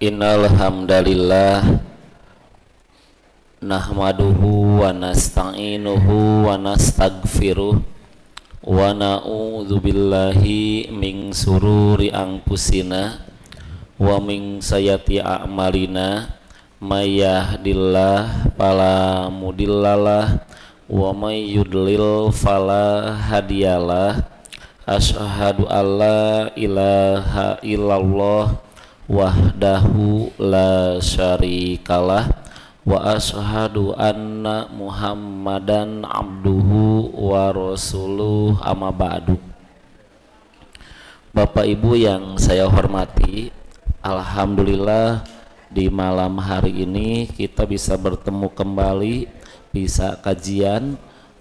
Innal hamdalillah nahmaduhu wa nasta'inuhu wa nastaghfiruh wa na'udzu billahi min sururi anfusina wa min sayyiati a'malina may yahdihillahu fala mudhillalah wa may yudlil fala hadiyalah. Asyhadu alla ilaha illallah wahdahu la syarikalah wa asyhadu anna muhammadan abduhu wa rasuluh, amma ba'du. Bapak Ibu yang saya hormati, alhamdulillah di malam hari ini kita bisa bertemu kembali, bisa kajian,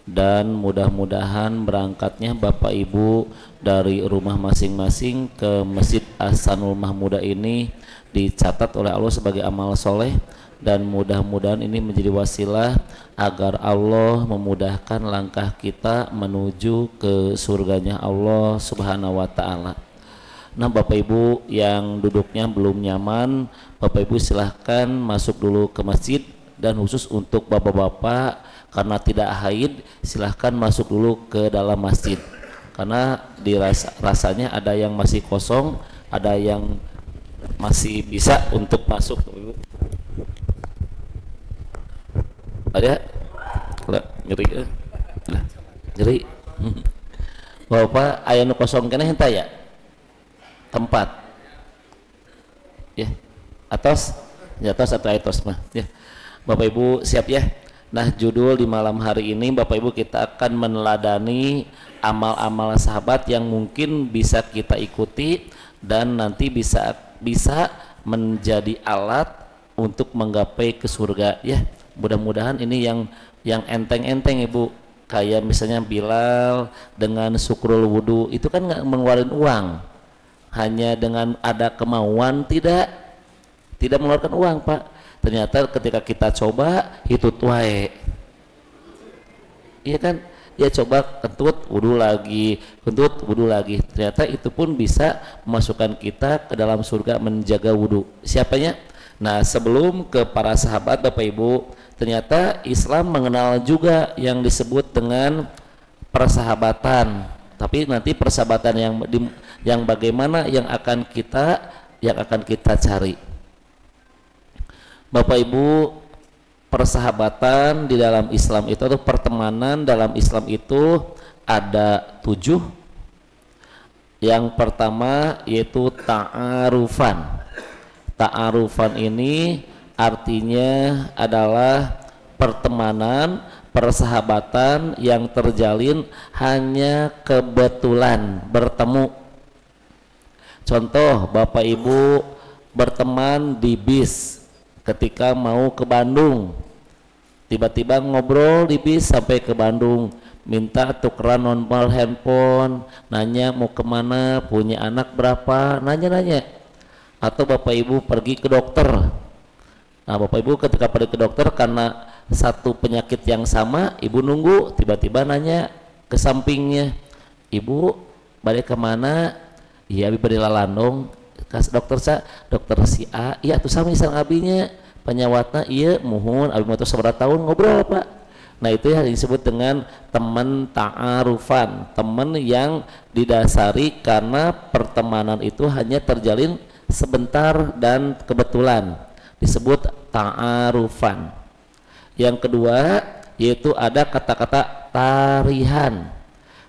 dan mudah-mudahan berangkatnya Bapak Ibu dari rumah masing-masing ke Masjid Ahsanul Mahmudah ini dicatat oleh Allah sebagai amal soleh, dan mudah-mudahan ini menjadi wasilah agar Allah memudahkan langkah kita menuju ke surganya Allah Subhanahu wa ta'ala. Nah, Bapak Ibu yang duduknya belum nyaman, Bapak Ibu silahkan masuk dulu ke masjid, dan khusus untuk bapak-bapak karena tidak haid silahkan masuk dulu ke dalam masjid, karena rasanya ada yang masih kosong, ada yang masih bisa untuk masuk. Ada nyeri nyeri bapak aya nu kosong kena henteu ya tempat ya atos atau atos mah ya. Bapak Ibu siap ya. Nah, judul di malam hari ini Bapak Ibu kita akan meneladani amal-amal sahabat yang mungkin bisa kita ikuti dan nanti bisa menjadi alat untuk menggapai ke surga ya. Mudah-mudahan ini yang enteng-enteng Ibu, kayak misalnya Bilal dengan syukrul wudu itu kan nggak mengeluarkan uang, hanya dengan ada kemauan, tidak mengeluarkan uang Pak. Ternyata ketika kita coba hitut wae, iya kan, ya coba kentut wudu lagi, ternyata itu pun bisa memasukkan kita ke dalam surga, menjaga wudu. Siapanya? Nah, sebelum ke para sahabat Bapak Ibu, ternyata Islam mengenal juga yang disebut dengan persahabatan. Tapi nanti persahabatan yang bagaimana yang akan kita cari. Bapak Ibu, persahabatan di dalam Islam itu atau pertemanan dalam Islam itu ada 7. Yang pertama yaitu ta'arufan. Ta'arufan ini artinya adalah pertemanan, persahabatan yang terjalin hanya kebetulan bertemu. Contoh, Bapak Ibu berteman di bis ketika mau ke Bandung, tiba-tiba ngobrol di bis sampai ke Bandung, minta tukeran nomor handphone, nanya mau kemana, punya anak berapa, nanya-nanya. Atau Bapak Ibu pergi ke dokter. Nah, Bapak Ibu ketika pergi ke dokter karena satu penyakit yang sama, Ibu nunggu, tiba-tiba nanya ke sampingnya, Ibu balik kemana? Iya, Abi bari lalandong. Kas dokter si A, iya tuh sama isang abinya penyawatna, iya muhun abi motor seberapa tahun ngobrol Pak. Nah, itu yang disebut dengan teman ta'arufan, teman yang didasari karena pertemanan itu hanya terjalin sebentar dan kebetulan, disebut ta'arufan. Yang kedua yaitu ada kata-kata tarihan.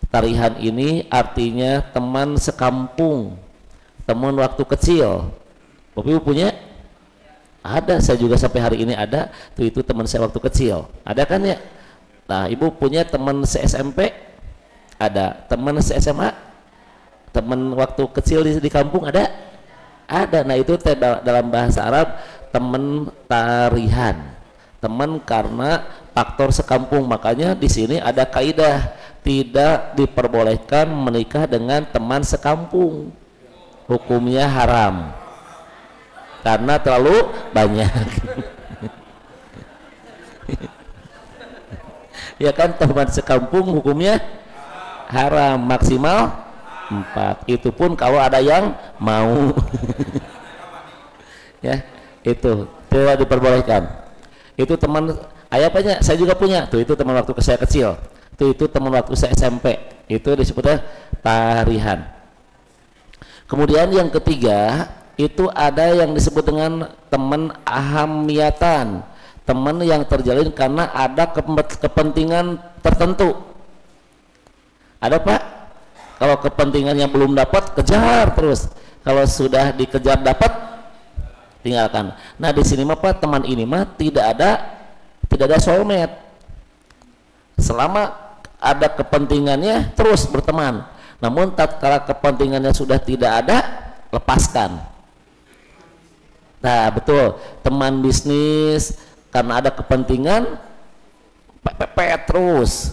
Tarihan ini artinya teman sekampung, teman waktu kecil. Bapak Ibu punya? Ada, saya juga sampai hari ini ada. Itu teman saya waktu kecil. Ada kan ya? Nah, Ibu punya teman se-SMP? Ada. Teman se-SMA? Teman waktu kecil di kampung ada? Ada. Nah, itu dalam bahasa Arab teman tarihan. Teman karena faktor sekampung. Makanya di sini ada kaidah, tidak diperbolehkan menikah dengan teman sekampung. Hukumnya haram karena terlalu banyak. Ya kan, teman sekampung hukumnya haram, maksimal 4. Itu pun kalau ada yang mau. Ya, itu tidak diperbolehkan. Itu teman ayah punya, saya juga punya. Tuh itu teman waktu saya kecil. Itu teman waktu saya SMP. Itu disebutnya tarihan. Kemudian yang ketiga, itu ada yang disebut dengan teman ahamiyatan. Teman yang terjalin karena ada kepentingan tertentu. Ada Pak? Kalau kepentingannya belum dapat, kejar terus. Kalau sudah dikejar dapat, tinggalkan. Nah di sini mah Pak, teman ini mah tidak ada soulmate. Selama ada kepentingannya terus berteman. Namun tatkala kepentingannya sudah tidak ada, lepaskan. Nah betul, teman bisnis karena ada kepentingan pepet terus.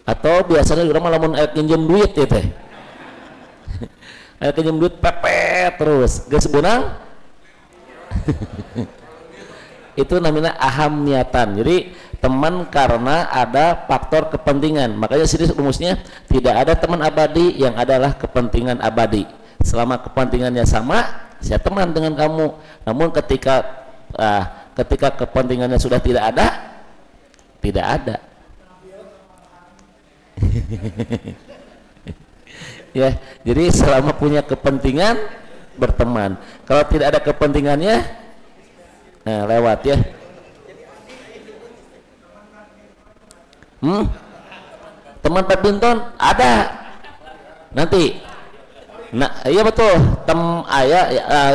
Atau biasanya juga malah mau pinjam duit ya teh. Pinjam duit pepet terus, geus beunang. Itu namanya ahamniatan. Jadi teman karena ada faktor kepentingan. Makanya sini rumusnya tidak ada teman abadi, yang adalah kepentingan abadi. Selama kepentingannya sama, saya teman dengan kamu. Namun ketika kepentingannya sudah tidak ada, tidak ada. Ya, jadi selama punya kepentingan berteman. Kalau tidak ada kepentingannya, nah lewat ya. Teman badminton ada nanti. Nah iya betul.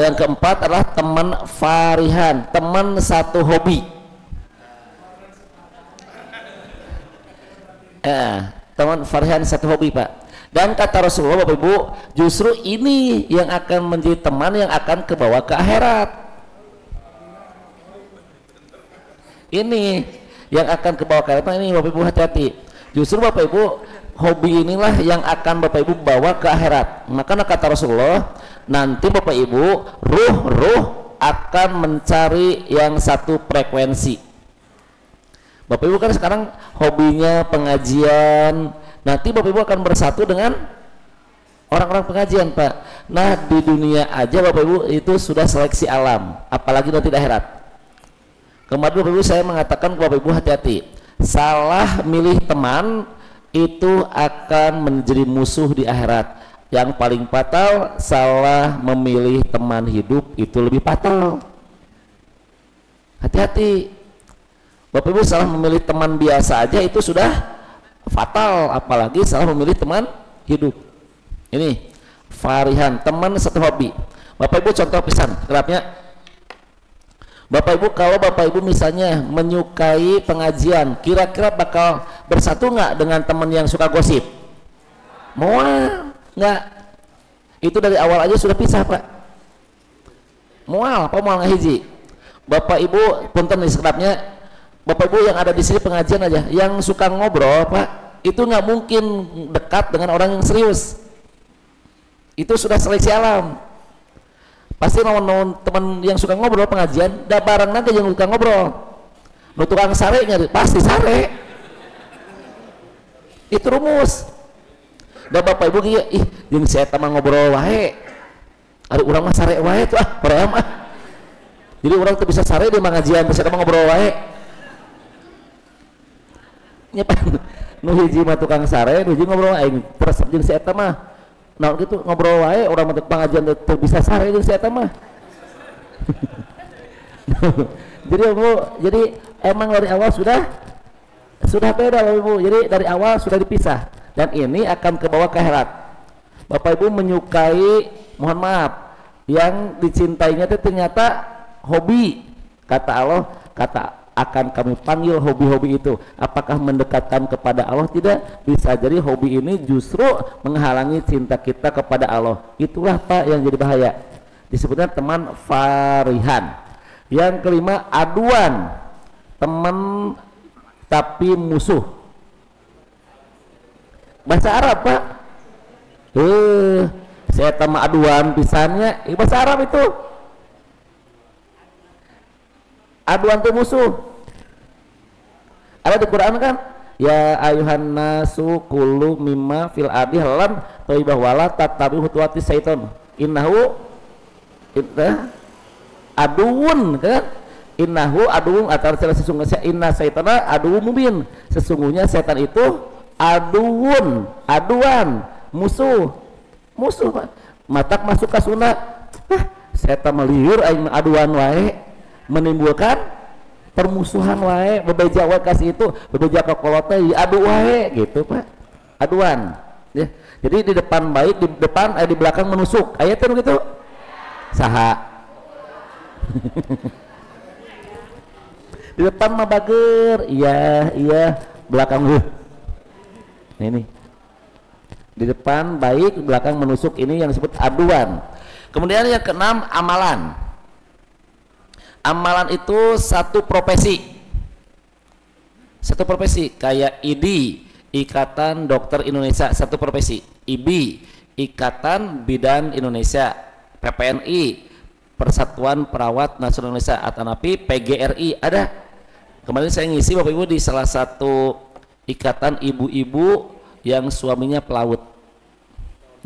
Yang keempat adalah teman farihan, teman satu hobi. Teman farihan satu hobi Pak. Dan kata Rasulullah Bapak Ibu, justru ini yang akan menjadi teman yang akan kebawa ke akhirat. Ini yang akan kebawa ke akhirat. Ini Bapak Ibu hati-hati. Justru Bapak Ibu, hobi inilah yang akan Bapak Ibu bawa ke akhirat. Maka kata Rasulullah, nanti Bapak Ibu ruh akan mencari yang satu frekuensi. Bapak Ibu kan sekarang hobinya pengajian. Nanti Bapak Ibu akan bersatu dengan orang-orang pengajian Pak. Nah di dunia aja Bapak Ibu itu sudah seleksi alam, apalagi nanti di akhirat. Kemarin Bapak Ibu saya mengatakan ke Bapak Ibu hati-hati, salah milih teman itu akan menjadi musuh di akhirat. Yang paling fatal, salah memilih teman hidup itu lebih fatal. Hati-hati. Bapak Ibu salah memilih teman biasa aja itu sudah fatal, apalagi salah memilih teman hidup. Ini farihan, teman satu hobi. Bapak Ibu contoh pisan kerapnya. Bapak Ibu kalau Bapak Ibu misalnya menyukai pengajian, kira-kira bakal bersatu nggak dengan teman yang suka gosip? Mual nggak? Itu dari awal aja sudah pisah Pak. Mual apa mual ngahiji? Bapak Ibu punten nih sekerapnya. Bapak Ibu yang ada di sini pengajian aja, yang suka ngobrol Pak, itu nggak mungkin dekat dengan orang yang serius. Itu sudah seleksi alam. Pasti namun teman yang suka ngobrol pengajian, dah barang nanti yang suka ngobrol. Nu tukang sare nyari pasti sare. Itu rumus. Dah Bapak Ibu kieu, ih jeung saya teman ngobrol wae. Ari urang mah sare wae tuh hoream ah. Jadi orang tuh bisa sare di pengajian, bisa teman ngobrol wae. Nu hiji mah tukang sare, nu hiji ngobrol aing terus jeung si eta mah. Naon kitu ngobrol wae urang mah pengajian teu bisa sare jeung si eta mah. Jadi emang dari awal sudah beda Bapak Ibu. Jadi dari awal sudah dipisah dan ini akan ke bawah ke akhirat. Bapak Ibu menyukai, mohon maaf, yang dicintainya itu ternyata hobi. Kata Allah, akan kami panggil hobi-hobi itu. Apakah mendekatkan kepada Allah? Tidak. Bisa jadi hobi ini justru menghalangi cinta kita kepada Allah. Itulah Pak yang jadi bahaya. Disebutnya teman farihan. Yang kelima, aduan. Teman tapi musuh. Bahasa Arab Pak. Saya teman aduan pisannya. Bahasa Arab itu. Aduan itu musuh. Ada di Quran kan? Ya ayuhan nasu kulu mimma fil ardi halalan thayyibah wala tattabi'u khutuwati syaitan. Innahu aduun kan, innahu aduun atau sesungguhnya inna syaitana aduun mubin, sesungguhnya setan itu aduun, aduan, musuh Pak. Matak masuk ke Sunda, setan meliur aing aduan wae, menimbulkan permusuhan wae, bebeja wae kasih itu, bebeja ka kolot teh adu wae gitu Pak, aduan ya. Jadi di depan baik, di depan di belakang menusuk, aya teh gitu saha. Di depan mah bager, iya belakang ini di depan baik, belakang menusuk, ini yang disebut aduan. Kemudian yang keenam, amalan. Amalan itu satu profesi kayak IDI, Ikatan Dokter Indonesia, satu profesi. IBI, Ikatan Bidan Indonesia. PPNI, Persatuan Perawat Nasional Indonesia. Atau napi PGRI ada. Kemarin saya ngisi Bapak Ibu di salah satu ikatan ibu-ibu yang suaminya pelaut.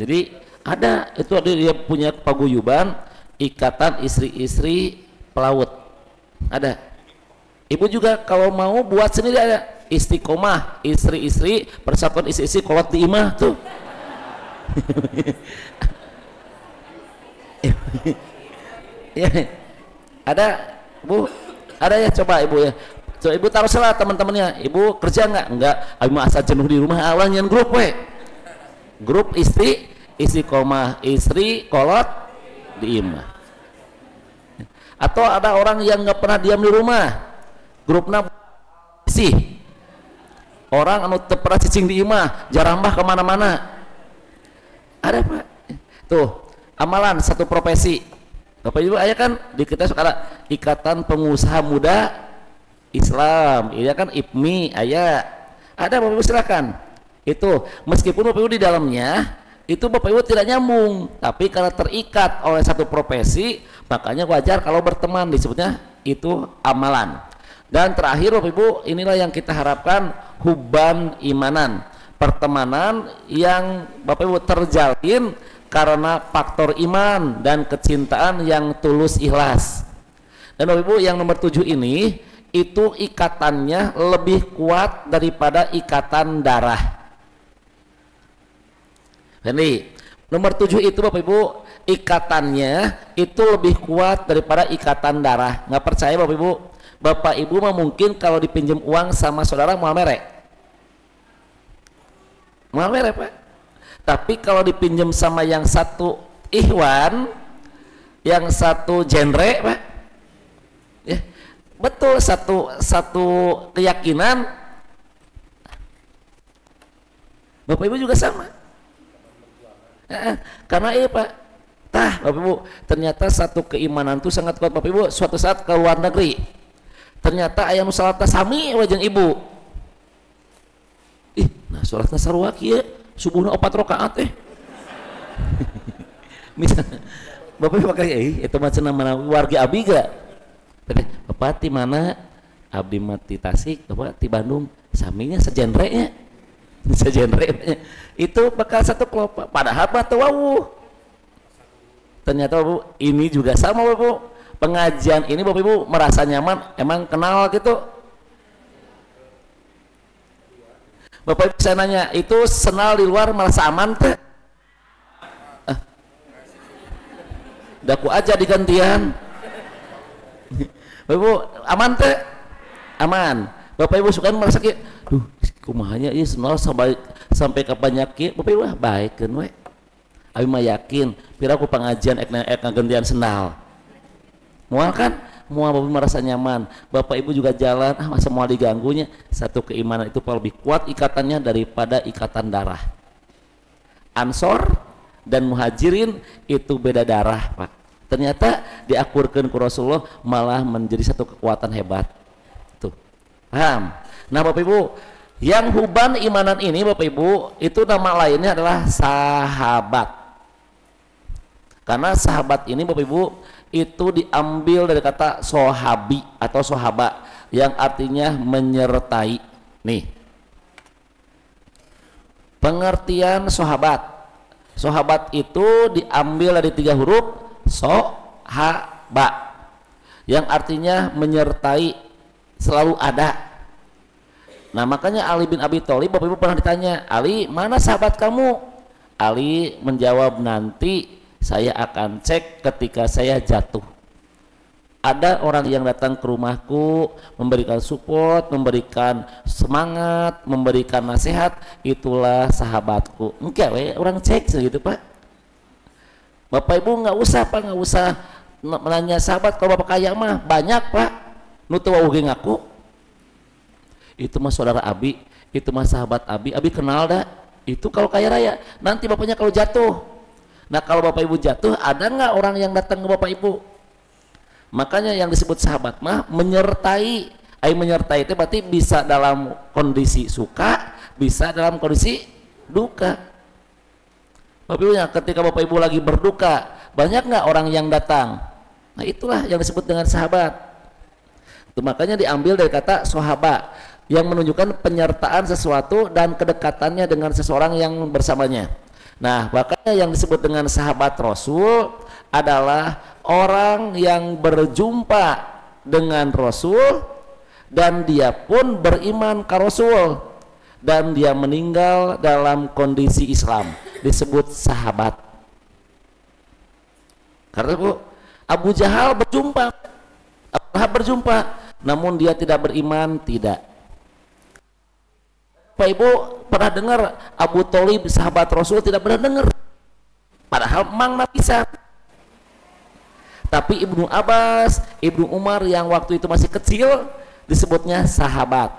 Jadi ada itu, dia punya paguyuban ikatan istri-istri pelaut. Ada. Ibu juga kalau mau buat sendiri ada istiqomah, istri-istri persatuan istri-istri kolot di imah tuh. Ya, ada Bu, ada ya, coba Ibu ya. So, Ibu taruh salah teman-temannya, Ibu kerja enggak, Ibu mah asa jenuh di rumah, awalnya grup we. Grup istri, istiqomah, istri kolot di imah. Atau ada orang yang nggak pernah diam di rumah, grupnya sih orang anu teu pernah cicing di imah, jarambah kemana-mana. Ada Pak. Tuh, amalan satu profesi. Bapak Ibu aya kan di kita sekarang Ikatan Pengusaha Muda Islam, iya kan IPMI aya. Ada Bapak Ibu silakan. Itu meskipun Bapak Ibu di dalamnya itu Bapak Ibu tidak nyambung, tapi karena terikat oleh satu profesi, makanya wajar kalau berteman, disebutnya itu amalan. Dan terakhir Bapak Ibu, inilah yang kita harapkan, hubban imanan, pertemanan yang Bapak Ibu terjalin karena faktor iman dan kecintaan yang tulus ikhlas. Dan Bapak Ibu yang nomor 7 ini itu ikatannya lebih kuat daripada ikatan darah. Jadi nomor 7 itu Bapak Ibu ikatannya itu lebih kuat daripada ikatan darah. Nggak percaya Bapak Ibu? Bapak Ibu mah mungkin kalau dipinjam uang sama saudara mau merek, Pak. Tapi kalau dipinjam sama yang satu ikhwan, yang satu genre Pak, ya betul, satu keyakinan, Bapak Ibu juga sama. Karena iya Pak, Bapak Ibu, ternyata satu keimanan itu sangat kuat Bapak Ibu. Suatu saat ke luar negeri, ternyata ayam salatna sami wajeng ibu. Nah salatna sarua kieu, subuhna 4 rakaat misal Bapak Ibu pakai itu macam nama warga abdi ga. Bapak di mana? Abdi mati Tasik, Bapak di Bandung, saminya segenre nya. Itu bakal satu kelompok, padahal batu wawuh. Ternyata Bapak ini juga sama Bapak. Pengajian ini Bapak Ibu merasa nyaman, emang kenal gitu. Bapak Ibu saya nanya, itu senal di luar merasa aman teh? Daku aja digantian. Bapak Ibu aman teh? Aman. Bapak Ibu suka merasa kayak, kumahanya ieu senal sampai ke penyakit. Bapak Ibu baik kan we. Abi mah yakin, pira ku pengajian ek ngagantian senal. Mual kan? Mual Bapak Ibu merasa nyaman. Bapak Ibu juga jalan, masa mual diganggunya. Satu keimanan itu lebih kuat ikatannya daripada ikatan darah. Ansor dan Muhajirin itu beda darah Pak. Ternyata diakurkan ke Rasulullah malah menjadi satu kekuatan hebat. Tuh, paham? Nah Bapak Ibu, yang hubban imanan ini Bapak Ibu, itu nama lainnya adalah sahabat. Karena sahabat ini Bapak Ibu itu diambil dari kata sohabi atau sohaba yang artinya menyertai. Nih, pengertian sahabat. Sahabat itu diambil dari 3 huruf, sohaba. yang artinya menyertai, selalu ada. Nah makanya Ali bin Abi Thalib, Bapak Ibu pernah ditanya, Ali mana sahabat kamu? Ali menjawab, nanti saya akan cek ketika saya jatuh. Ada orang yang datang ke rumahku memberikan support, memberikan semangat, memberikan nasihat, itulah sahabatku. Enggak, orang cek segitu Pak. Bapak Ibu nggak usah Pak, nggak usah menanya sahabat. Kalau Bapak kaya mah banyak Pak, nutu wauge ngaku. Itu mah saudara Abi, itu mah sahabat Abi kenal dah. Itu kalau kaya raya. Nanti bapaknya kalau jatuh. Nah kalau Bapak Ibu jatuh, ada nggak orang yang datang ke Bapak Ibu? Makanya yang disebut sahabat mah menyertai. Menyertai itu berarti bisa dalam kondisi suka, bisa dalam kondisi duka. Bapak Ibu, ketika Bapak Ibu lagi berduka, banyak nggak orang yang datang? Nah itulah yang disebut dengan sahabat. Itu makanya diambil dari kata sahabat yang menunjukkan penyertaan sesuatu dan kedekatannya dengan seseorang yang bersamanya. Nah makanya yang disebut dengan sahabat Rasul adalah orang yang berjumpa dengan Rasul dan dia pun beriman ke Rasul dan dia meninggal dalam kondisi Islam, disebut sahabat. Karena Abu Jahal berjumpa, Abu Lahab berjumpa, namun dia tidak beriman, tidak. Pak Ibu pernah dengar Abu Thalib sahabat Rasul? Tidak pernah dengar, padahal mang bisa. Tapi Ibnu Abbas, Ibnu Umar yang waktu itu masih kecil disebutnya sahabat,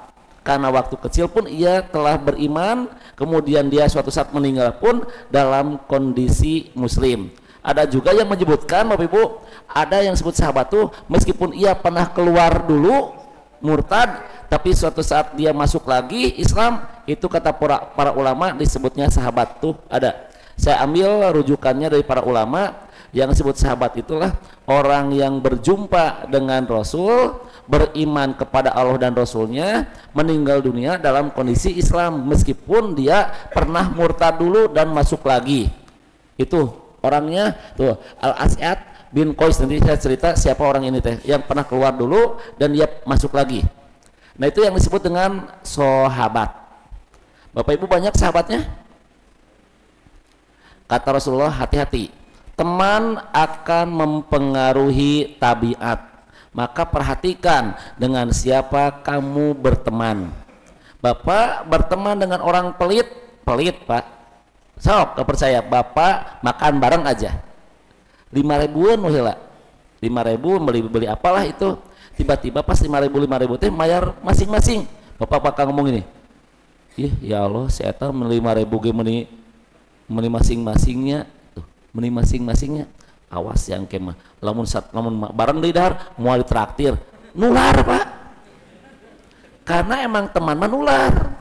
karena waktu kecil pun ia telah beriman, kemudian dia suatu saat meninggal pun dalam kondisi muslim. Ada juga yang menyebutkan Bapak Ibu, ada yang disebut sahabat tuh meskipun ia pernah keluar dulu murtad, tapi suatu saat dia masuk lagi Islam, itu kata para ulama disebutnya sahabat tuh ada. Saya ambil rujukannya dari para ulama. Yang disebut sahabat itulah orang yang berjumpa dengan Rasul, beriman kepada Allah dan Rasulnya, meninggal dunia dalam kondisi Islam meskipun dia pernah murtad dulu dan masuk lagi. Itu orangnya tuh, Al-As'ad bin Qais. Nanti saya cerita siapa orang ini teh yang pernah keluar dulu dan dia masuk lagi. Nah itu yang disebut dengan sahabat. Bapak Ibu banyak sahabatnya. Kata Rasulullah, hati-hati, teman akan mempengaruhi tabiat, maka perhatikan dengan siapa kamu berteman. Bapak berteman dengan orang pelit Pak, sok kepercaya Bapak makan bareng aja 5.000-an lah, 5.000 beli apalah itu, tiba-tiba pas 5.000 teh bayar masing-masing. Bapak bakal ngomong ini, ya Allah saya tahu 5.000 ge meni masing-masingnya, meni masing-masingnya, awas yang kemah lamun bareng di dahar mau ditraktir nular Pak, karena emang teman menular.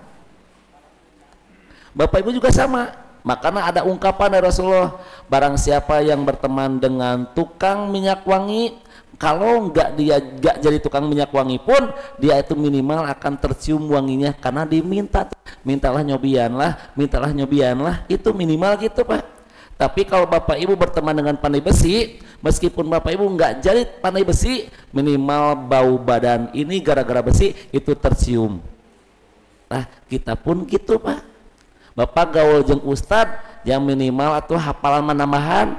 Bapak Ibu juga sama. Makanya ada ungkapan dari Rasulullah, barang siapa yang berteman dengan tukang minyak wangi, kalau nggak jadi tukang minyak wangi pun dia itu minimal akan tercium wanginya karena diminta, mintalah nyobian lah, itu minimal gitu Pak. Tapi kalau Bapak Ibu berteman dengan pandai besi, meskipun Bapak Ibu nggak jadi pandai besi, minimal bau badan ini gara-gara besi itu tercium. Nah kita pun gitu Pak. Bapak gaul jeung ustad yang minimal atau hafalan menambahan.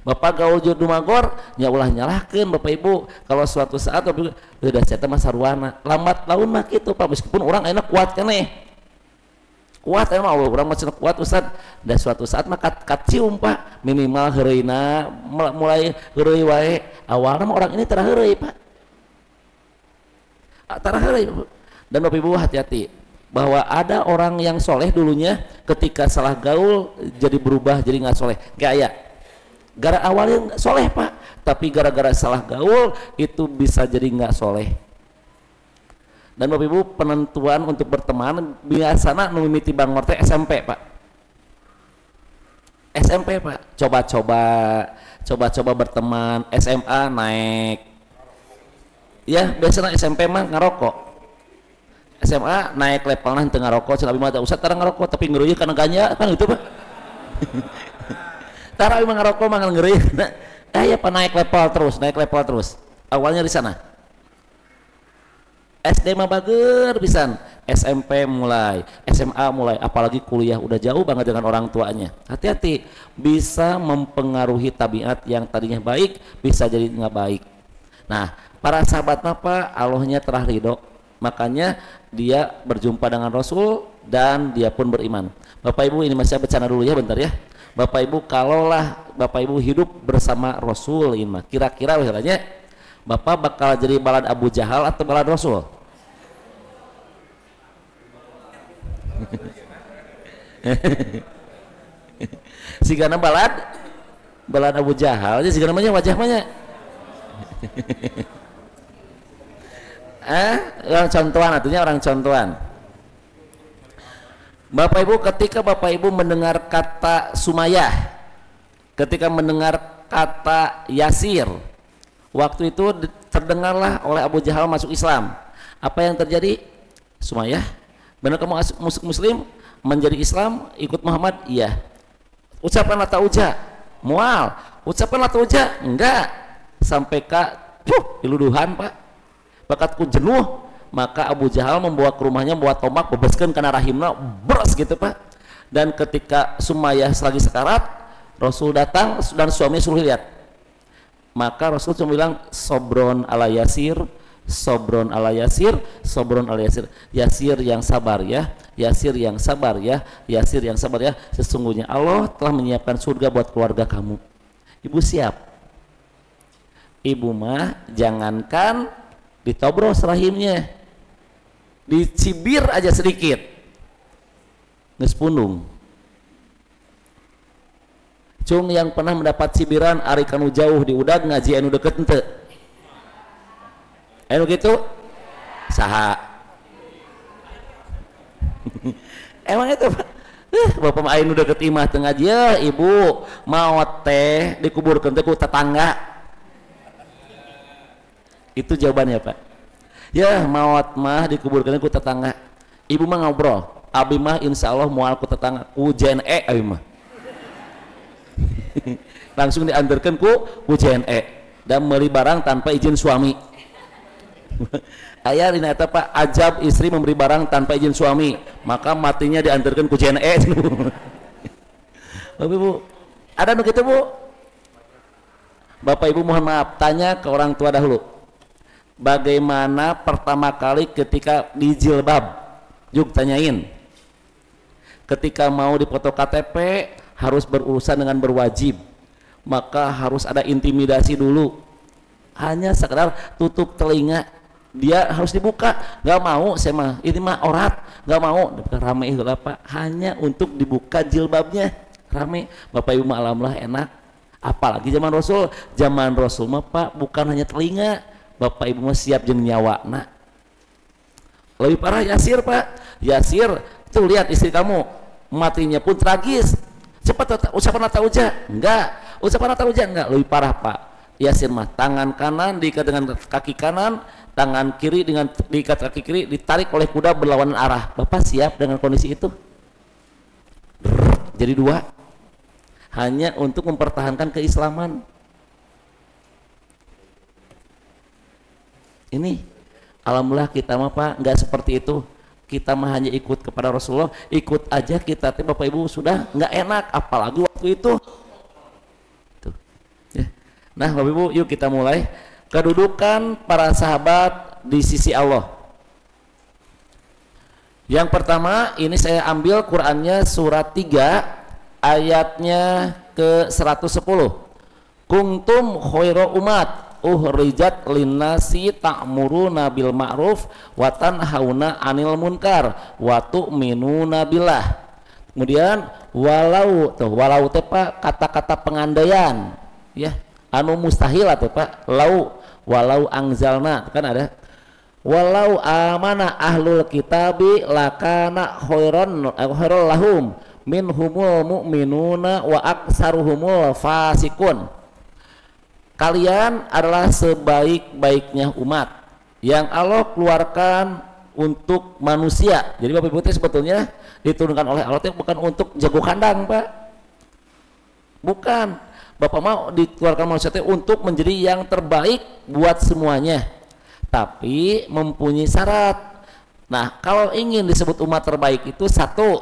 Bapak gaul jeung dumagor nya ulah nyalahkeun Bapak Ibu. Kalau suatu saat udah cetak mah sarwana lambat laun mah kitu Pak, meskipun orang enak kuat keneh. Kuat emang Allah orang macam kuat ustad, dan suatu saat mah kat cium Pak, minimal heureuna mulai heureuy wae. Awalnya orang ini tara heureuy Pak, tara heureuy. Dan Bapak Ibu hati-hati bahwa ada orang yang soleh dulunya ketika salah gaul jadi berubah jadi nggak soleh, gaya gara awalnya soleh Pak, tapi gara-gara salah gaul itu bisa jadi nggak soleh. Dan Bapak Ibu penentuan untuk berteman biasanya mimiti bangor teh SMP Pak, SMP Pak, coba-coba berteman. SMA naik ya, biasanya SMP mah ngerokok, SMA naik levelnya tengah rokok, cina mah usah tarang ngerokok tapi ngeruy karena ganja kan itu Pak. Tarang emang ngerokok mangal ngeruy. Nah, ya Pak naik level terus. awalnya di sana. SD mah bager pisan, SMP mulai, SMA mulai, apalagi kuliah udah jauh banget dengan orang tuanya. Hati-hati, bisa mempengaruhi tabiat yang tadinya baik bisa jadi nggak baik. Nah, para sahabat apa Allahnya telah ridho, makanya dia berjumpa dengan Rasul dan dia pun beriman. Bapak Ibu, ini masih bercanda dulu ya bentar ya. Bapak Ibu, kalaulah Bapak Ibu hidup bersama Rasul ini, kira-kira misalnya Bapak bakal jadi balad Abu Jahal atau balad Rasul? Sigana balad Abu Jahal aja sigana namanya wajah banyak. Orang contohan, artinya orang contohan. Bapak Ibu, ketika Bapak Ibu mendengar kata Sumayyah, ketika mendengar kata Yasir, waktu itu terdengarlah oleh Abu Jahal masuk Islam. Apa yang terjadi? Sumayyah, benar kamu masuk Muslim, menjadi Islam, ikut Muhammad? Iya. Ucapan lata uja, mual. Ucapan lata uja, enggak. Sampai iluduhan pak, bakatku jenuh. Maka Abu Jahal membawa ke rumahnya, bawa tombak, bebaskan karena rahimna, beres gitu pak. Dan ketika Sumayyah lagi sekarat, Rasul datang dan suami suruh lihat. Maka Rasul cuma bilang, sobron ala Yasir, sobron ala Yasir, sobron ala Yasir. Yasir yang sabar ya, Yasir yang sabar ya, Yasir yang sabar ya. Sesungguhnya Allah telah menyiapkan surga buat keluarga kamu. Ibu siap? Ibu mah jangankan ditobros rahimnya, dicibir aja sedikit geus pundung. Cung yang pernah mendapat cibiran ari kanu jauh di udag ngaji anu deket henteu? Anu gitu? Saha? Emang itu Pak? Bapak mah anu deket imah teu ngaji, ya ibu maot teh dikuburkeun teh ku tetangga. Itu jawabannya Pak. Ya maot mah dikuburkan ku tetangga. Ibu mah ngobrol, abi mah insya Allah mual ku tetangga, ku JNE abi mah. Langsung diantarkan ku JNE dan beli barang tanpa izin suami. Ayah ini eta Pak, ajab istri memberi barang tanpa izin suami, maka matinya diantarkan ku JNE. Bapak Ibu, ada begitu Bu? Bapak Ibu mohon maaf, tanya ke orang tua dahulu. Bagaimana pertama kali ketika di jilbab? Yuk tanyain. Ketika mau dipoto KTP harus berurusan dengan berwajib, maka harus ada intimidasi dulu. Hanya sekedar tutup telinga, dia harus dibuka. Gak mau, saya mah ini mah orat, gak mau. Rame lah Pak, hanya untuk dibuka jilbabnya. Rame. Bapak Ibu mah alhamdulillah enak. Apalagi zaman Rasul mah Pak bukan hanya telinga. Bapak Ibu mah siap jeung nyawa. Nah, lebih parah Yasir Pak. Yasir tuh lihat istri kamu matinya pun tragis. Cepat ucapan lata uja enggak, ucapan lata uja enggak, lebih parah Pak. Yasir mah tangan kanan diikat dengan kaki kanan, tangan kiri dengan diikat kaki kiri, ditarik oleh kuda berlawanan arah. Bapak siap dengan kondisi itu? Jadi dua, hanya untuk mempertahankan keislaman. Ini alhamdulillah kita mah Pak nggak seperti itu. Kita mah hanya ikut kepada Rasulullah, ikut aja kita. Tapi Bapak Ibu sudah nggak enak, apalagi waktu itu. Tuh. Ya. Nah Bapak Ibu, yuk kita mulai. Kedudukan para sahabat di sisi Allah. Yang pertama, ini saya ambil Qurannya surat 3 ayatnya ke 110. Kuntum khairu umat uhrijat linnasi ta'muruna bil ma'ruf wa tanhauna 'anil munkar wa tu'minuna billah. Kemudian walau teh Pak kata-kata pengandaian ya, anu mustahil atuh Pak. Walau angzalna kan ada. Walau amana ahlul kitabi lakana khairan lahum minhumul mu'minuna wa aksaruhumul fasikun. Kalian adalah sebaik-baiknya umat yang Allah keluarkan untuk manusia. Jadi Bapak Ibu sebetulnya diturunkan oleh Allah bukan untuk jago kandang Pak, bukan. Bapak mau dikeluarkan manusia teh untuk menjadi yang terbaik buat semuanya, tapi mempunyai syarat. Nah, kalau ingin disebut umat terbaik itu satu,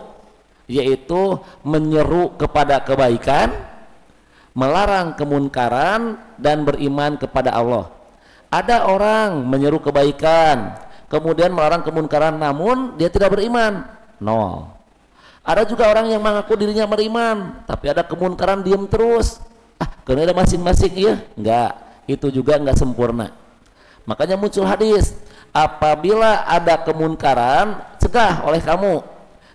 yaitu menyeru kepada kebaikan, melarang kemunkaran, dan beriman kepada Allah. Ada orang menyeru kebaikan kemudian melarang kemunkaran namun dia tidak beriman, nol. Ada juga orang yang mengaku dirinya beriman tapi ada kemunkaran diam terus. Karena ada masing-masing, ya enggak, itu juga enggak sempurna. Makanya muncul hadis, apabila ada kemunkaran cegah oleh kamu,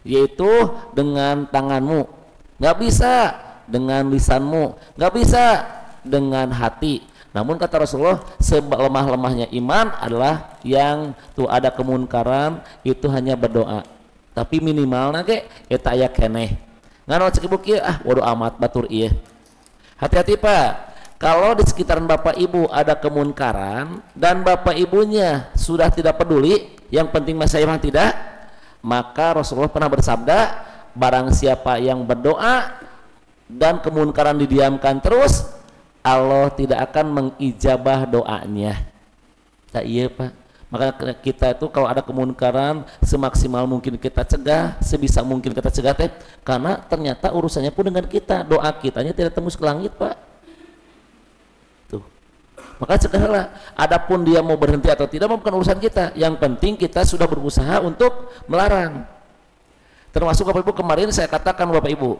yaitu dengan tanganmu, nggak bisa dengan lisanmu, nggak bisa dengan hati. Namun kata Rasulullah, selemah-lemahnya iman adalah yang tuh ada kemunkaran itu hanya berdoa, tapi minimal nage eta aya keneh ngan cek ibu kieu bodo amat batur ieu. Hati-hati Pak, kalau di sekitaran Bapak Ibu ada kemunkaran dan Bapak Ibunya sudah tidak peduli, yang penting mas saya mah tidak, maka Rasulullah pernah bersabda, barang siapa yang berdoa dan kemunkaran didiamkan terus, Allah tidak akan mengijabah doanya. Nah, iya Pak, maka kita itu kalau ada kemunkaran semaksimal mungkin kita cegah, sebisa mungkin kita cegah teh, karena ternyata urusannya pun dengan kita, doa kitanya tidak tembus ke langit Pak. Tuh, maka cegahlah. Adapun dia mau berhenti atau tidak bukan urusan kita, yang penting kita sudah berusaha untuk melarang. Termasuk Bapak Ibu, kemarin saya katakan Bapak Ibu,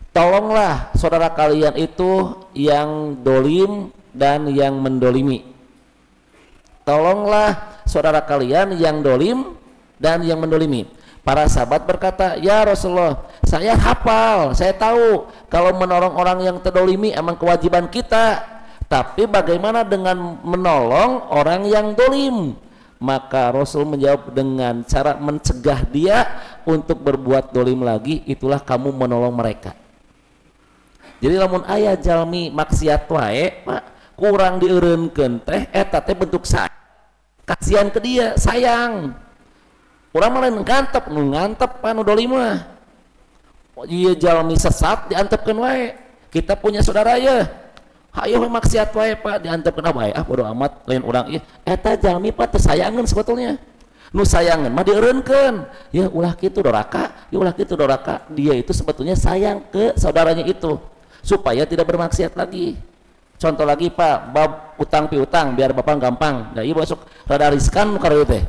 tolonglah saudara kalian itu yang dolim dan yang mendolimi. Tolonglah saudara kalian yang dolim dan yang mendolimi. Para sahabat berkata, ya Rasulullah, saya hafal, saya tahu kalau menolong orang yang terdolimi emang kewajiban kita, tapi bagaimana dengan menolong orang yang dolim? Maka Rasul menjawab dengan cara mencegah dia untuk berbuat dolim lagi, itulah kamu menolong mereka. Jadi lamun aya jalmi maksiat wae Pak, kurang dieureunkeun teh eta teh bentuk kasihan ke dia, sayang. Urang mah lain ngantep, nu ngantep anu dolim mah. Ieu jalmi sesat diantepkeun wae. Kita punya saudara ya, hayo maksiat wae Pak, diantepkeun wae, bodo amat lain urang ieu. Eta jalmi Pak teu sayangeun sebetulnya. Nu sayangeun mah dieureunkeun. Ya ulah kitu doraka, ya ulah kitu doraka. Dia itu sebetulnya sayang ke saudaranya itu, supaya tidak bermaksiat lagi. Contoh lagi Pak, bab utang piutang biar Bapak gampang. Nah, iya masuk rada riskan karena teh.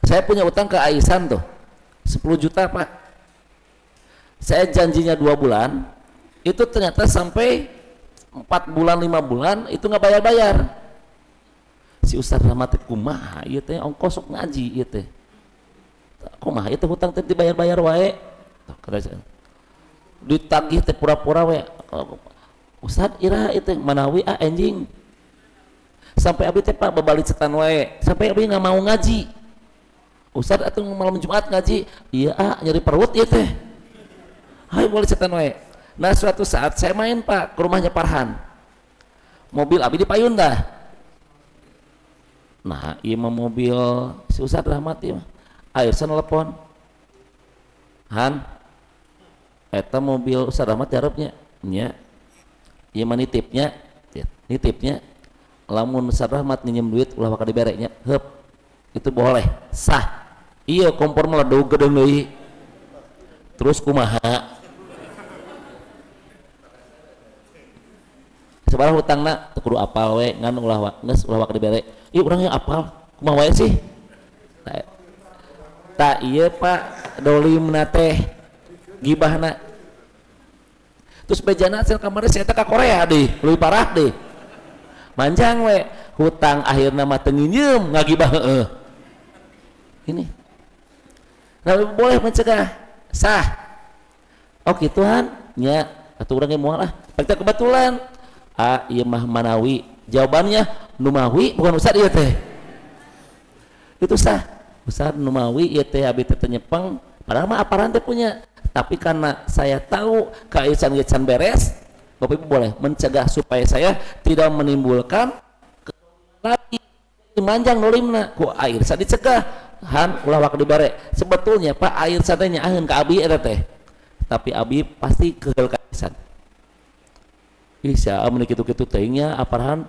Saya punya utang ke Aisan tuh 10 juta Pak. Saya janjinya 2 bulan, itu ternyata sampai 4 bulan 5 bulan itu nggak bayar-bayar. Si Ustaz Rahmat kumaha ieu teh ongkos sok ngaji ieu teh. Kumaha ieu teh hutang teh dibayar-bayar wae. Ditagih teh pura-pura wae. Ustad ira itu manawi anjing sampai abi teh Pak babalik setan wae, sampai abi nggak mau ngaji. Ustad atuh malam Jumat ngaji, iya nyeri perut ieu teh, hai boleh setan wae. Nah suatu saat saya main Pak ke rumahnya Farhan, mobil abi dipayun dah. Nah iya mah mobil si Ustad Rahmat ieu air telepon, Han eta mobil Ustad Rahmat diharapnya nya iya mah nitipnya lamun Ustaz Rahmat nginjem duit ulah bakal dibereknya heup itu boleh sah. Iya kompor meledug gedeung deui terus kumaha sabaraha hutangna teu kudu apal we ngan ulah geus ulah bakal diberek. Ieu urang yang apal kumaha wae sih tak ieu Pak dolimna teh gibahna. Terus bejana hasil kamarnya saya ke Korea deh, lebih parah deh. Manjang we, hutang akhirnya mah teu nginjem ngagibah heeh. Ini. Nah, boleh mencegah, sah. Oh Tuhan, nya atuh urang ge moal lah. Kita kebetulan ieu mah manawi. Jawabannya numawi bukan Ustaz ieu teh. Itu sah. Ustaz numawi ieu teh abi teh nyepeng, padahal mah aparan teh punya. Tapi karena saya tahu kaisan-kaisan beres, Bapak Ibu boleh mencegah supaya saya tidak menimbulkan lagi manjang dolimna ku air saya dicegah han ulah wak dibare. Sebetulnya Pak air sadanya aheun ka abi eta teh tapi abi pasti keheul ka irsan. Ih sia mun kitu-kitu teuing nya aparahan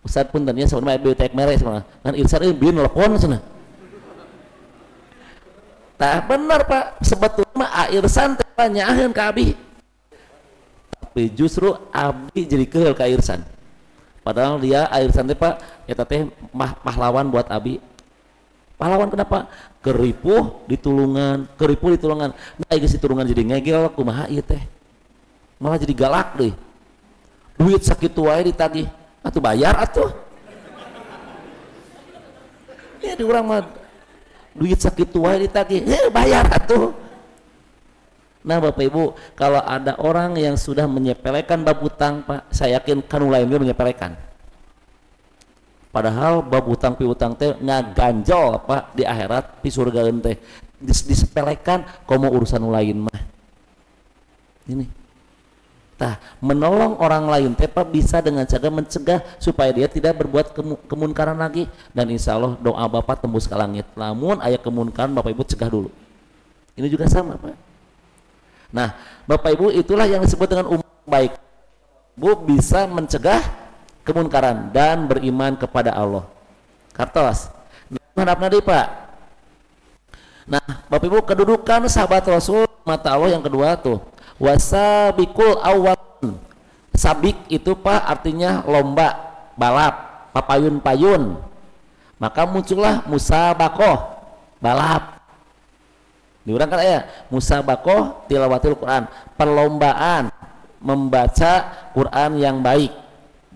Ustad punten nya saur mah bibliotek mere cenah. Ngan irsan euy bieu nelpon cenah. Tah bener Pak, sebetulnya mah irsan teh nyaeun ka abi. Tapi justru abi jadi keheul ka irsan. Padahal dia irsan teh Pak eta teh pahlawan buat abi. Pahlawan kenapa? Keripuh ditulungan. Nah geus ditulungan jadi ngegel kumaha ieu teh? Malah jadi galak deh. Duit sakitu wae ditagih. Atuh bayar atuh. Ya di urang mah duit sakitu wae ditagih. Bayar atuh. Nah Bapak Ibu, kalau ada orang yang sudah menyepelekan bab utang Pak, saya yakin kanu lain ge menyepelekan. Padahal bab utang piutang teh ngaganjol Pak di akhirat di surga teh disepelekan komo urusan lain mah. Ini. Tah, menolong orang lain teh Pak bisa dengan cara mencegah supaya dia tidak berbuat kemunkaran lagi, dan insya Allah doa Bapak tembus ke langit. Namun aya kemunkaran Bapak Ibu cegah dulu. Ini juga sama Pak. Nah, Bapak Ibu itulah yang disebut dengan umat baik. Bu bisa mencegah kemunkaran dan beriman kepada Allah. Kartos. Hadap nadi Pak. Nah, Bapak Ibu kedudukan sahabat Rasul mata Allah yang kedua tuh. Wasabikul awwalun. Sabik itu Pak artinya lomba, balap, papayun-payun. Maka muncullah musabakoh, balap. Diurang kan ya, musabakoh tilawatil Quran, perlombaan membaca Quran yang baik.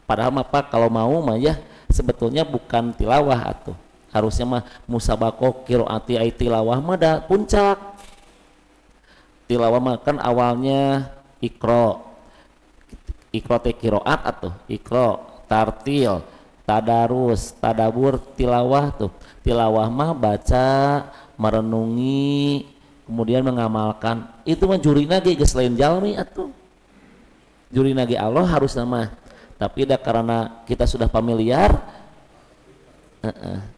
Padahal apa kalau mau mah ya sebetulnya bukan tilawah atuh. Harusnya mah musabakoh qiraati ai tilawah mah da puncak. Tilawah mah kan awalnya ikro teh qiraat atuh, ikro, tartil, tadarus, tadabur, tilawah tuh. Tilawah mah baca, merenungi, kemudian mengamalkan. Itu mah jurina ge geus lain jalmi atuh. Jurina ge Allah harus nama. Tapi dah karena kita sudah familiar,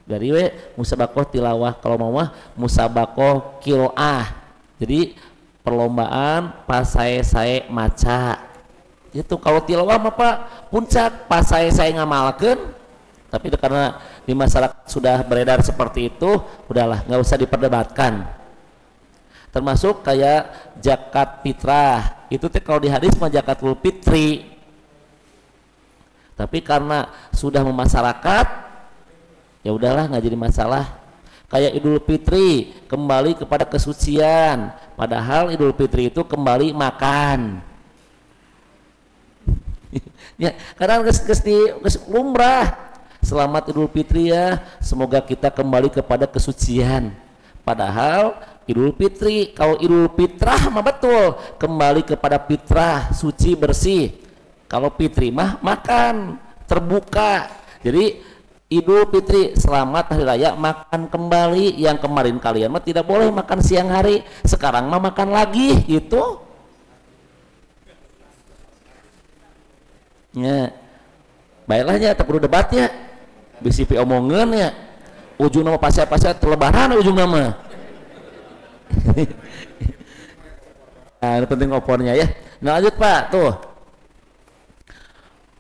dari we musabakoh tilawah, kalau mau mah musabakoh qiraah. Jadi perlombaan pas saya maca. Itu kalau tilawah mah Pak puncak pas saya ngamalkeun. Tapi karena di masyarakat sudah beredar seperti itu, udahlah nggak usah diperdebatkan. Termasuk kayak zakat fitrah, itu teh kalau di hadis mah zakatul fitri. Tapi karena sudah memasyarakat, ya udahlah nggak jadi masalah. Kayak Idul Fitri kembali kepada kesucian, padahal Idul Fitri itu kembali makan. Ya, karena geus lumrah. Selamat Idul Fitri ya, semoga kita kembali kepada kesucian. Padahal Idul Fitri, kalau Idul Fitrah mah betul kembali kepada fitrah, suci bersih. Kalau Fitri mah makan terbuka. Jadi Idul Fitri selamat hari raya makan kembali. Yang kemarin kalian mah tidak boleh makan siang hari, sekarang mah makan lagi gitu. Ya, baiklah tak perlu debatnya. Bisi pi omongan ya. Ujung nama pasca terlebaran ujung nama. Nah, ini penting opornya ya. Nah lanjut Pak tuh.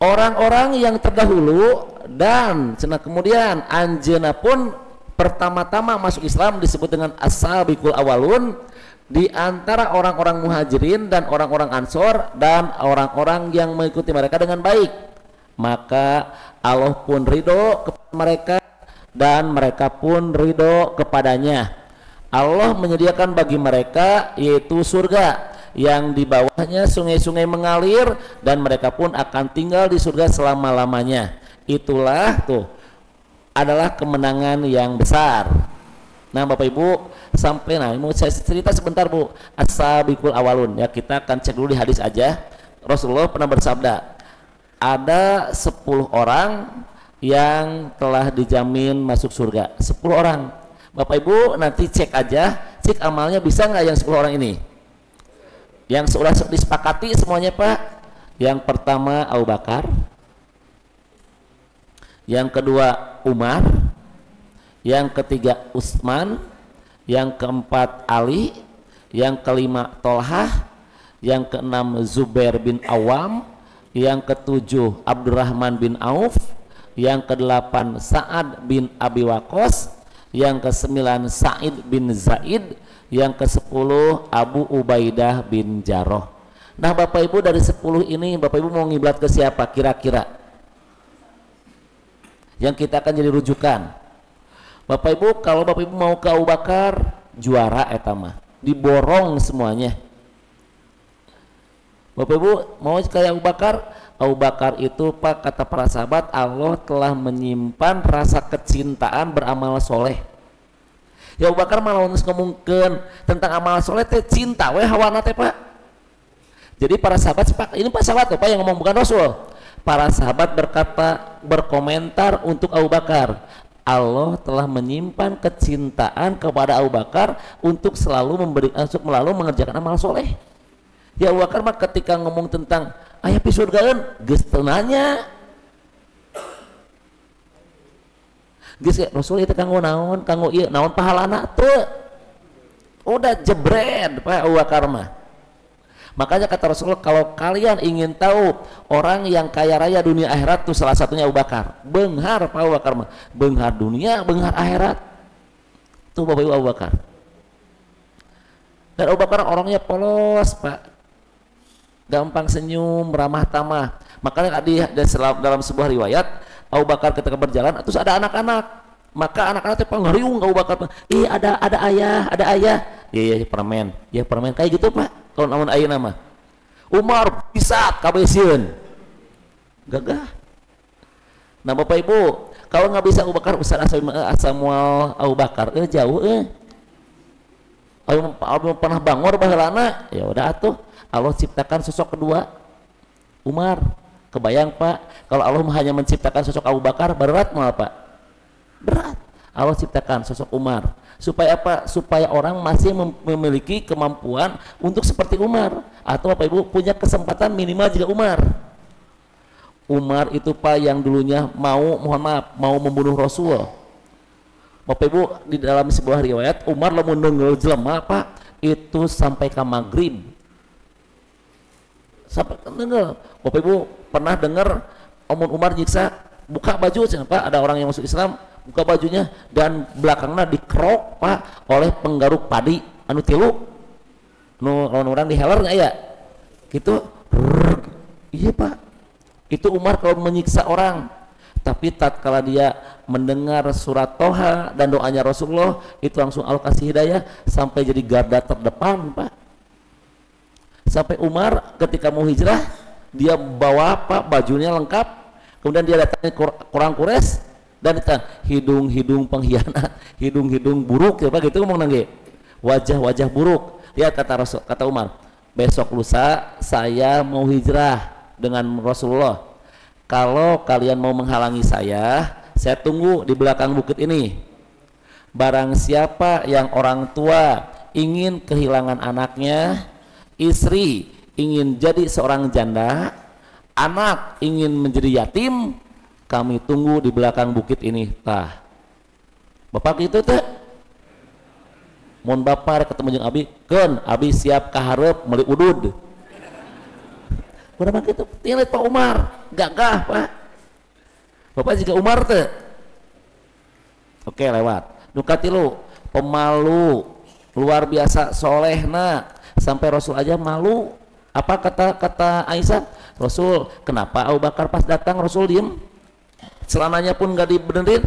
Orang-orang yang terdahulu dan kemudian anjeuna pun pertama-tama masuk Islam disebut dengan as-sabiqul awalun, di antara orang-orang muhajirin dan orang-orang ansor dan orang-orang yang mengikuti mereka dengan baik. Maka Allah pun ridho kepada mereka dan mereka pun ridho kepadanya. Allah menyediakan bagi mereka yaitu surga yang di bawahnya sungai-sungai mengalir dan mereka pun akan tinggal di surga selama-lamanya. Itulah tuh adalah kemenangan yang besar. Nah Bapak Ibu sampai mau saya cerita sebentar Bu, as-sabiqul awalun ya, kita akan cek dulu di hadis aja. Rasulullah pernah bersabda ada 10 orang yang telah dijamin masuk surga. 10 orang. Bapak Ibu nanti cek aja, cek amalnya bisa nggak yang 10 orang ini. Yang sudah disepakati semuanya Pak. Yang pertama Abu Bakar, yang kedua Umar, yang ketiga Utsman, yang keempat Ali, yang kelima Tolhah, yang keenam Zubair bin Awam, yang ketujuh Abdurrahman bin Auf, yang kedelapan Sa'ad bin Abi Waqqas, yang kesembilan Sa'id bin Zaid, yang kesepuluh Abu Ubaidah bin Jarrah. Nah Bapak Ibu, dari 10 ini Bapak Ibu mau ngiblat ke siapa kira-kira yang kita akan jadi rujukan? Bapak Ibu, kalau Bapak Ibu mau ke Abu Bakar, juara etama, diborong semuanya. Bapak Ibu mau kayak Abu Bakar? Abu Bakar itu Pak, kata para sahabat, Allah telah menyimpan rasa kecintaan beramal soleh. Ya Abu Bakar malah ngomongkan tentang amal soleh teh cinta weh hawana teh Pak. Jadi para sahabat sepakat, ini Pak sahabat Pak yang ngomong bukan Rasul. Para sahabat berkata, berkomentar untuk Abu Bakar, Allah telah menyimpan kecintaan kepada Abu Bakar untuk selalu mengerjakan amal soleh. Ya Abu Bakar mah ketika ngomong tentang aya pi surgaeun geus teu nanya. Geus Rasul itu kanggo naon, kanggo ieu naon pahalana teu. Udah jebret Pak Abu Bakar mah. Makanya kata Rasulullah, kalau kalian ingin tahu orang yang kaya raya dunia akhirat tuh salah satunya Abu Bakar. Beunghar Pak Abu Bakar mah. Beunghar dunia, beunghar akhirat. Tuh Bapak Ibu Abu Bakar. Dan Abu Bakar orangnya polos Pak. Gampang senyum, ramah tamah. Makanya dalam sebuah riwayat, Abu Bakar ketika berjalan terus ada anak-anak, maka anak-anak itu pangariung Abu Bakar, ih ada ayah, iya permen kayak gitu Pak. Kalau namun ayah nama Umar bisa kabesieun gagah. Nah Bapak Ibu, kalau nggak bisa Abu Bakar, Ustaz Samuel Abu Bakar jauh Abu pernah bangor baheulana, ya udah atuh Allah ciptakan sosok kedua Umar. Kebayang Pak, kalau Allah hanya menciptakan sosok Abu Bakar, berat mau Pak? Berat. Allah ciptakan sosok Umar. Supaya apa? Supaya orang masih memiliki kemampuan untuk seperti Umar. Atau Bapak Ibu punya kesempatan minimal juga Umar. Umar itu Pak yang dulunya mau membunuh Rasul. Bapak Ibu, di dalam sebuah riwayat, Umar lamun neungeul jelema Pak, itu sampai ke maghrib. Sampai dengar, Bapak Ibu pernah dengar Umar nyiksa buka baju Pak, ada orang yang masuk Islam buka bajunya dan belakangnya dikerok Pak oleh penggaruk padi anu tilu nu orang di heler nggak ya gitu. Iya Pak, itu Umar kalau menyiksa orang. Tapi tatkala dia mendengar surat Toha dan doanya Rasulullah, itu langsung Allah kasih hidayah sampai jadi garda terdepan Pak. Sampai Umar ketika mau hijrah, dia bawa Pak bajunya lengkap, kemudian dia datangi orang Quraisy dan ditanya, hidung-hidung pengkhianat, hidung-hidung buruk ya Pak, gitu ngomong nangge, wajah-wajah buruk. Dia kata Umar, besok lusa saya mau hijrah dengan Rasulullah. Kalau kalian mau menghalangi saya tunggu di belakang bukit ini. Barang siapa yang orang tua ingin kehilangan anaknya, istri ingin jadi seorang janda, anak ingin menjadi yatim, kami tunggu di belakang bukit ini. Tah Bapak gitu teh mun Bapak ketemu jeung Abi, keun Abi siap kaharep meuli udud. Udah gitu tinggal Pak Umar gagah Pak. Bapak juga Umar teh oke lewat. Nu katilu pemalu luar biasa solehna sampai Rasul aja malu. Apa kata Aisyah? Rasul, kenapa Abu Bakar pas datang Rasul diem, celananya pun nggak dibenerin.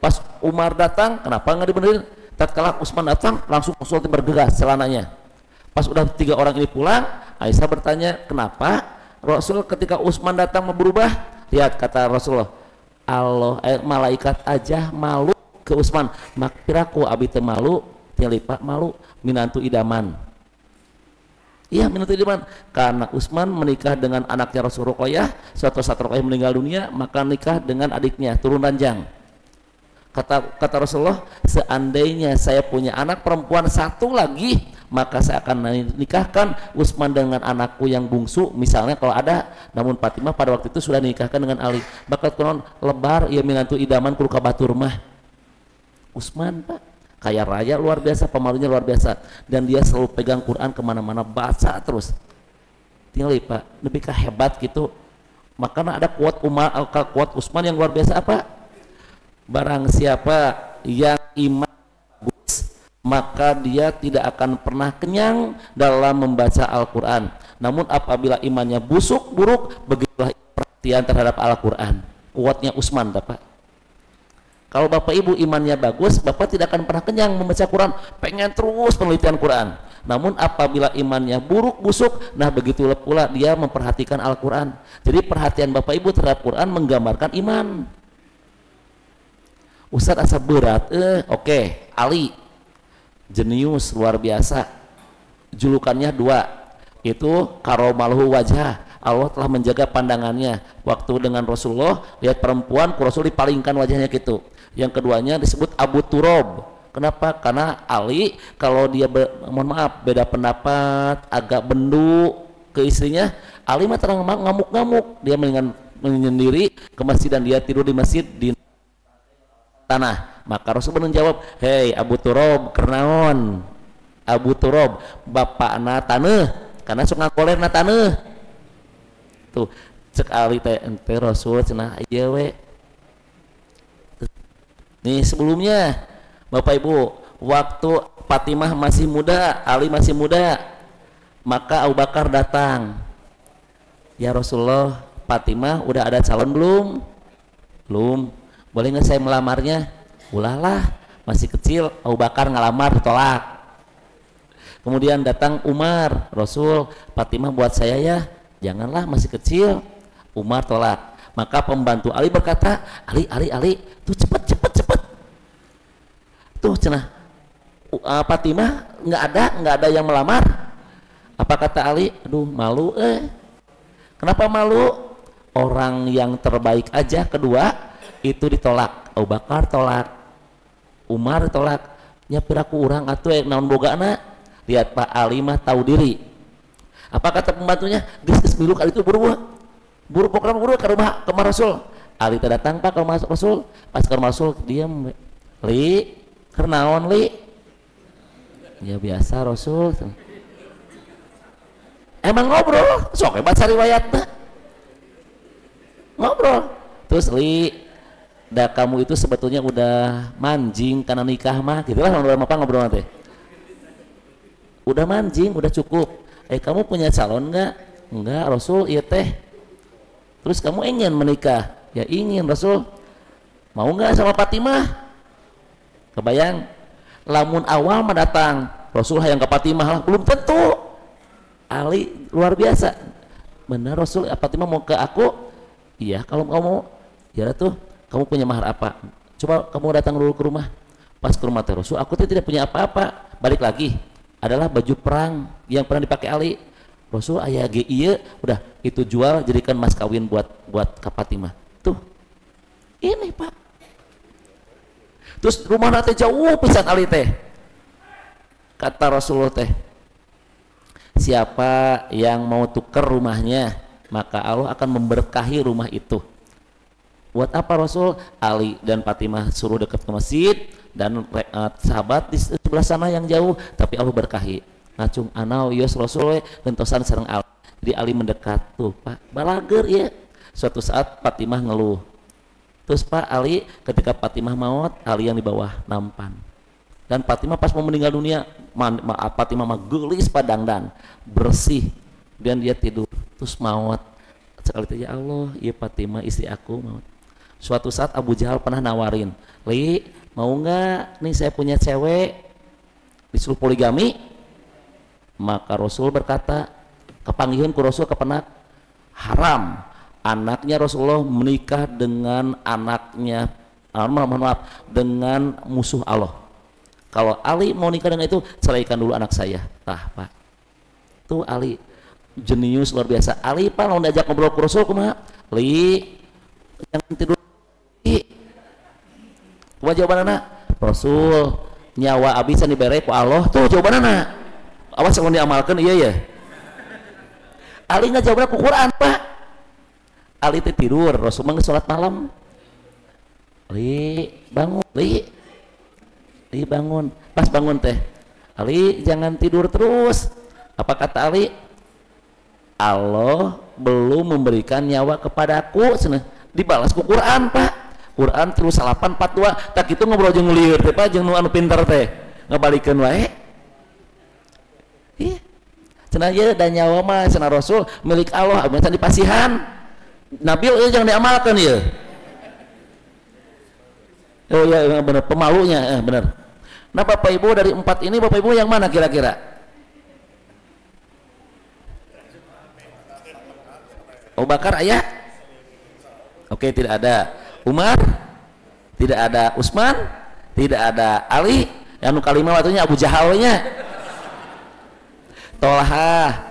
Pas Umar datang kenapa nggak dibenerin? Tatkala Utsman datang langsung Rasul bergegas celananya. Pas udah 3 orang ini pulang, Aisyah bertanya kenapa Rasul ketika Utsman datang berubah. Lihat kata Rasulullah, Allah malaikat aja malu ke Utsman, makpiraku abi teu malu, nyelipak malu minantu idaman. Iya minantu idaman, karena Utsman menikah dengan anaknya Rasul Ruqayyah. Suatu saat Ruqayyah meninggal dunia, maka nikah dengan adiknya turun ranjang. Kata Rasulullah, seandainya saya punya anak perempuan satu lagi, maka saya akan nikahkan Utsman dengan anakku yang bungsu, misalnya kalau ada. Namun Fatimah pada waktu itu sudah nikahkan dengan Ali. Bakat konon lebar ya minantu idaman kudu kabatur mah. Utsman Pak kaya raya luar biasa, pemalunya luar biasa, dan dia selalu pegang Quran kemana-mana baca terus. tinggal Pak lebih hebat gitu. Makanya ada kuat kuat Utsman yang luar biasa apa? Barang siapa yang iman bagus, maka dia tidak akan pernah kenyang dalam membaca Al-Quran. Namun apabila imannya buruk, begitulah perhatian terhadap Al-Quran. Kuatnya Utsman, Bapak. Kalau Bapak Ibu imannya bagus, Bapak tidak akan pernah kenyang membaca Quran, pengen terus penelitian Quran. Namun apabila imannya busuk, nah begitulah pula dia memperhatikan Al-Quran. Jadi perhatian Bapak Ibu terhadap Quran menggambarkan iman. Ustaz asa berat, oke. Ali jenius luar biasa, julukannya 2, itu karomalhu wajah, Allah telah menjaga pandangannya. Waktu dengan Rasulullah lihat perempuan, Rasul dipalingkan wajahnya gitu. Yang keduanya disebut Abu Turab. Kenapa? Karena Ali kalau dia mohon maaf beda pendapat, agak bendu ke istrinya, Ali mah terang ngamuk-ngamuk, dia menyendiri ke masjid dan dia tidur di masjid di tanah. Maka Rasul menjawab, hei Abu Turab, kernaon Abu Turab, bapakna taneuh, karena sok ngakoler na taneuh. Tuh cek Ali teh ente Rasul cenah ieu we. Nih sebelumnya Bapak Ibu, waktu Fatimah masih muda, Ali masih muda, maka Abu Bakar datang. Ya Rasulullah, Fatimah udah ada calon belum? Belum. Boleh nggak saya melamarnya? Ulahlah, masih kecil. Abu Bakar ngelamar, ditolak. Kemudian datang Umar, Rasul, Fatimah buat saya ya. Janganlah, masih kecil. Umar tolak. Maka pembantu Ali berkata, Ali, tuh cepet. Tuh cenah Fatimah nggak ada yang melamar. Apa kata Ali? Aduh malu. Kenapa malu? Orang yang terbaik aja kedua itu ditolak. Abu Bakar tolak, Umar tolak. Nya piraku urang atuh naon bogana. Lihat Pak Ali mah tahu diri. Apa kata pembantunya? Geus milu kali itu buru program ke rumah Rasul. Ali datang Pak ke rumah Rasul. Pas ke rumah Rasul diam. Li kernaon li? Ya biasa Rasul. Emang ngobrol, sok baca riwayatnya. Ngobrol. Terus li, dah kamu itu sebetulnya udah manjing karena nikah mah, gitulah ngobrol nanti. Udah manjing, udah cukup. Kamu punya calon nggak? Enggak Rasul, iya teh. Terus kamu ingin menikah? Ya ingin Rasul. Mau nggak sama Fatimah? Kebayang, lamun awal mendatang Rasul hayang ke Fatimah lah, belum tentu. Ali luar biasa. Benar Rasul, Fatimah mau ke aku? Iya, kalau kamu ya tuh, kamu punya mahar apa? Coba kamu datang dulu ke rumah. Pas ke rumah Rasul, aku tuh tidak punya apa-apa. Balik lagi, adalah baju perang yang pernah dipakai Ali. Rasul ayah iya, udah itu jual jadikan mas kawin buat ke Fatimah. Tuh, ini Pak. Terus rumah nate jauh pisan Ali teh. Kata Rasulullah teh, siapa yang mau tuker rumahnya, maka Allah akan memberkahi rumah itu. Buat apa Rasul? Ali dan Fatimah suruh dekat ke masjid dan sahabat di sebelah sana yang jauh, tapi Allah berkahi. Ngacung anau yos Rasul gentosan sareng Ali. Jadi Ali mendekat tuh Pak, balager ya. Suatu saat Fatimah ngeluh. Terus Pak Ali ketika Fatimah maut, Ali yang di bawah nampan. Dan Fatimah pas mau meninggal dunia, Fatimah mah gelis padangdan, bersih, dan dia tidur. Terus maut. Sekali itu ya Allah, ya Fatimah istri aku maut. Suatu saat Abu Jahal pernah nawarin, Li mau nggak? Nih saya punya cewek, disuruh poligami. Maka Rasul berkata, kepanggihan ku Rasul kepenak, haram. Anaknya Rasulullah menikah dengan anaknya, dengan musuh Allah. Kalau Ali mau nikah dengan itu, ceraikan dulu anak saya. Tah Pak, tuh Ali jenius luar biasa. Ali Pak mau diajak ngobrol ke Rasul kumaha? Li jangan tidur. Kumaha jawabanana? Rasul nyawa abi can dibere ku Allah. Tuh jawabanana. Awas kalau diamalkan iya ya. Ali nggak jawabnya ku Quran Pak. Ali teh tidur, Rasul mah sholat malam. Li bangun, Li bangun. Pas bangun teh, Ali jangan tidur terus. Apa kata Ali? Allah belum memberikan nyawa kepadaku cenah. Dibalas ku Quran Pak. Quran 3842 tak itu ngobrol jeung lieur teh Pak jeung nu anu pinter teh ngabalikeun wae. Iya cenah ieu dan nyawa mah cenah Rasul milik Allah anu dipasihan. Nabil ieu jangan diamalkan ieu. Oh iya benar pemalunya benar. Nah Bapak Ibu dari 4 ini Bapak Ibu yang mana kira-kira? Abu Bakar ayah? Oke tidak ada. Umar? Tidak ada. Utsman? Tidak ada. Ali? Yang kalima waktunya Abu Jahalnya. Tolha.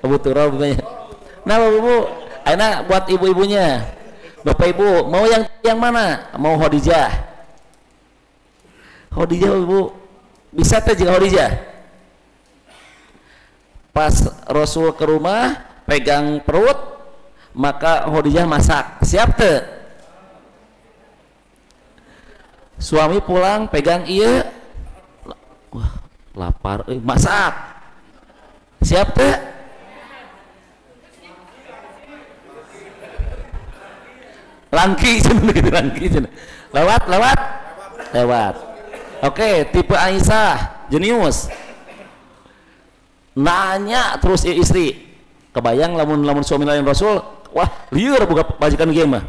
Abu Turab. Nah Bapak Ibu, aina buat ibu-ibunya. Bapak Ibu mau yang mana? Mau Khadijah? Khadijah Ibu bisa teh jeung Khadijah. Pas Rasul ke rumah pegang perut maka Khadijah masak. Siap teh? Suami pulang pegang ieu. Wah, lapar masak. Siap teh? Langki gitu langki lewat. Oke, tipe Aisyah jenius nanya terus istri kebayang lamun suami lain Rasul wah liur buka bajikan dia mah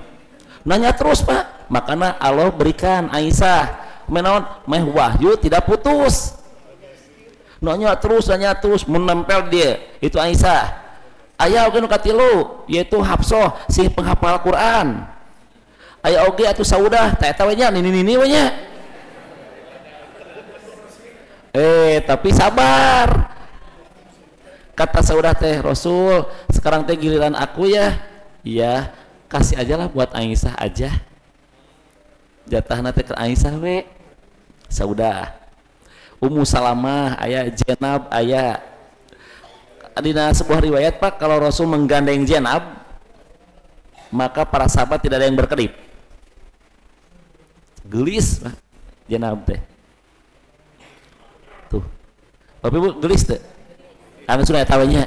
nanya terus Pak makanya Allah berikan Aisyah menaon meh wahyu tidak putus nanya terus menempel dia itu Aisyah aya oge nu katilu yaitu Hafsah si penghafal Quran aya oge atuh Saudah teh eta we nya nini we nya tapi sabar kata Saudah teh Rasul sekarang teh giliran aku ya iya kasih aja lah buat Aisyah aja jatahna teh ke Aisyah we Saudah Ummu Salamah aya Jenab aya dina sebuah riwayat Pak kalau Rasul menggandeng Jenab maka para sahabat tidak ada yang berkedip gelis Pak Jenab teh tuh Bapak Ibu gelis teh anu sudah tawanya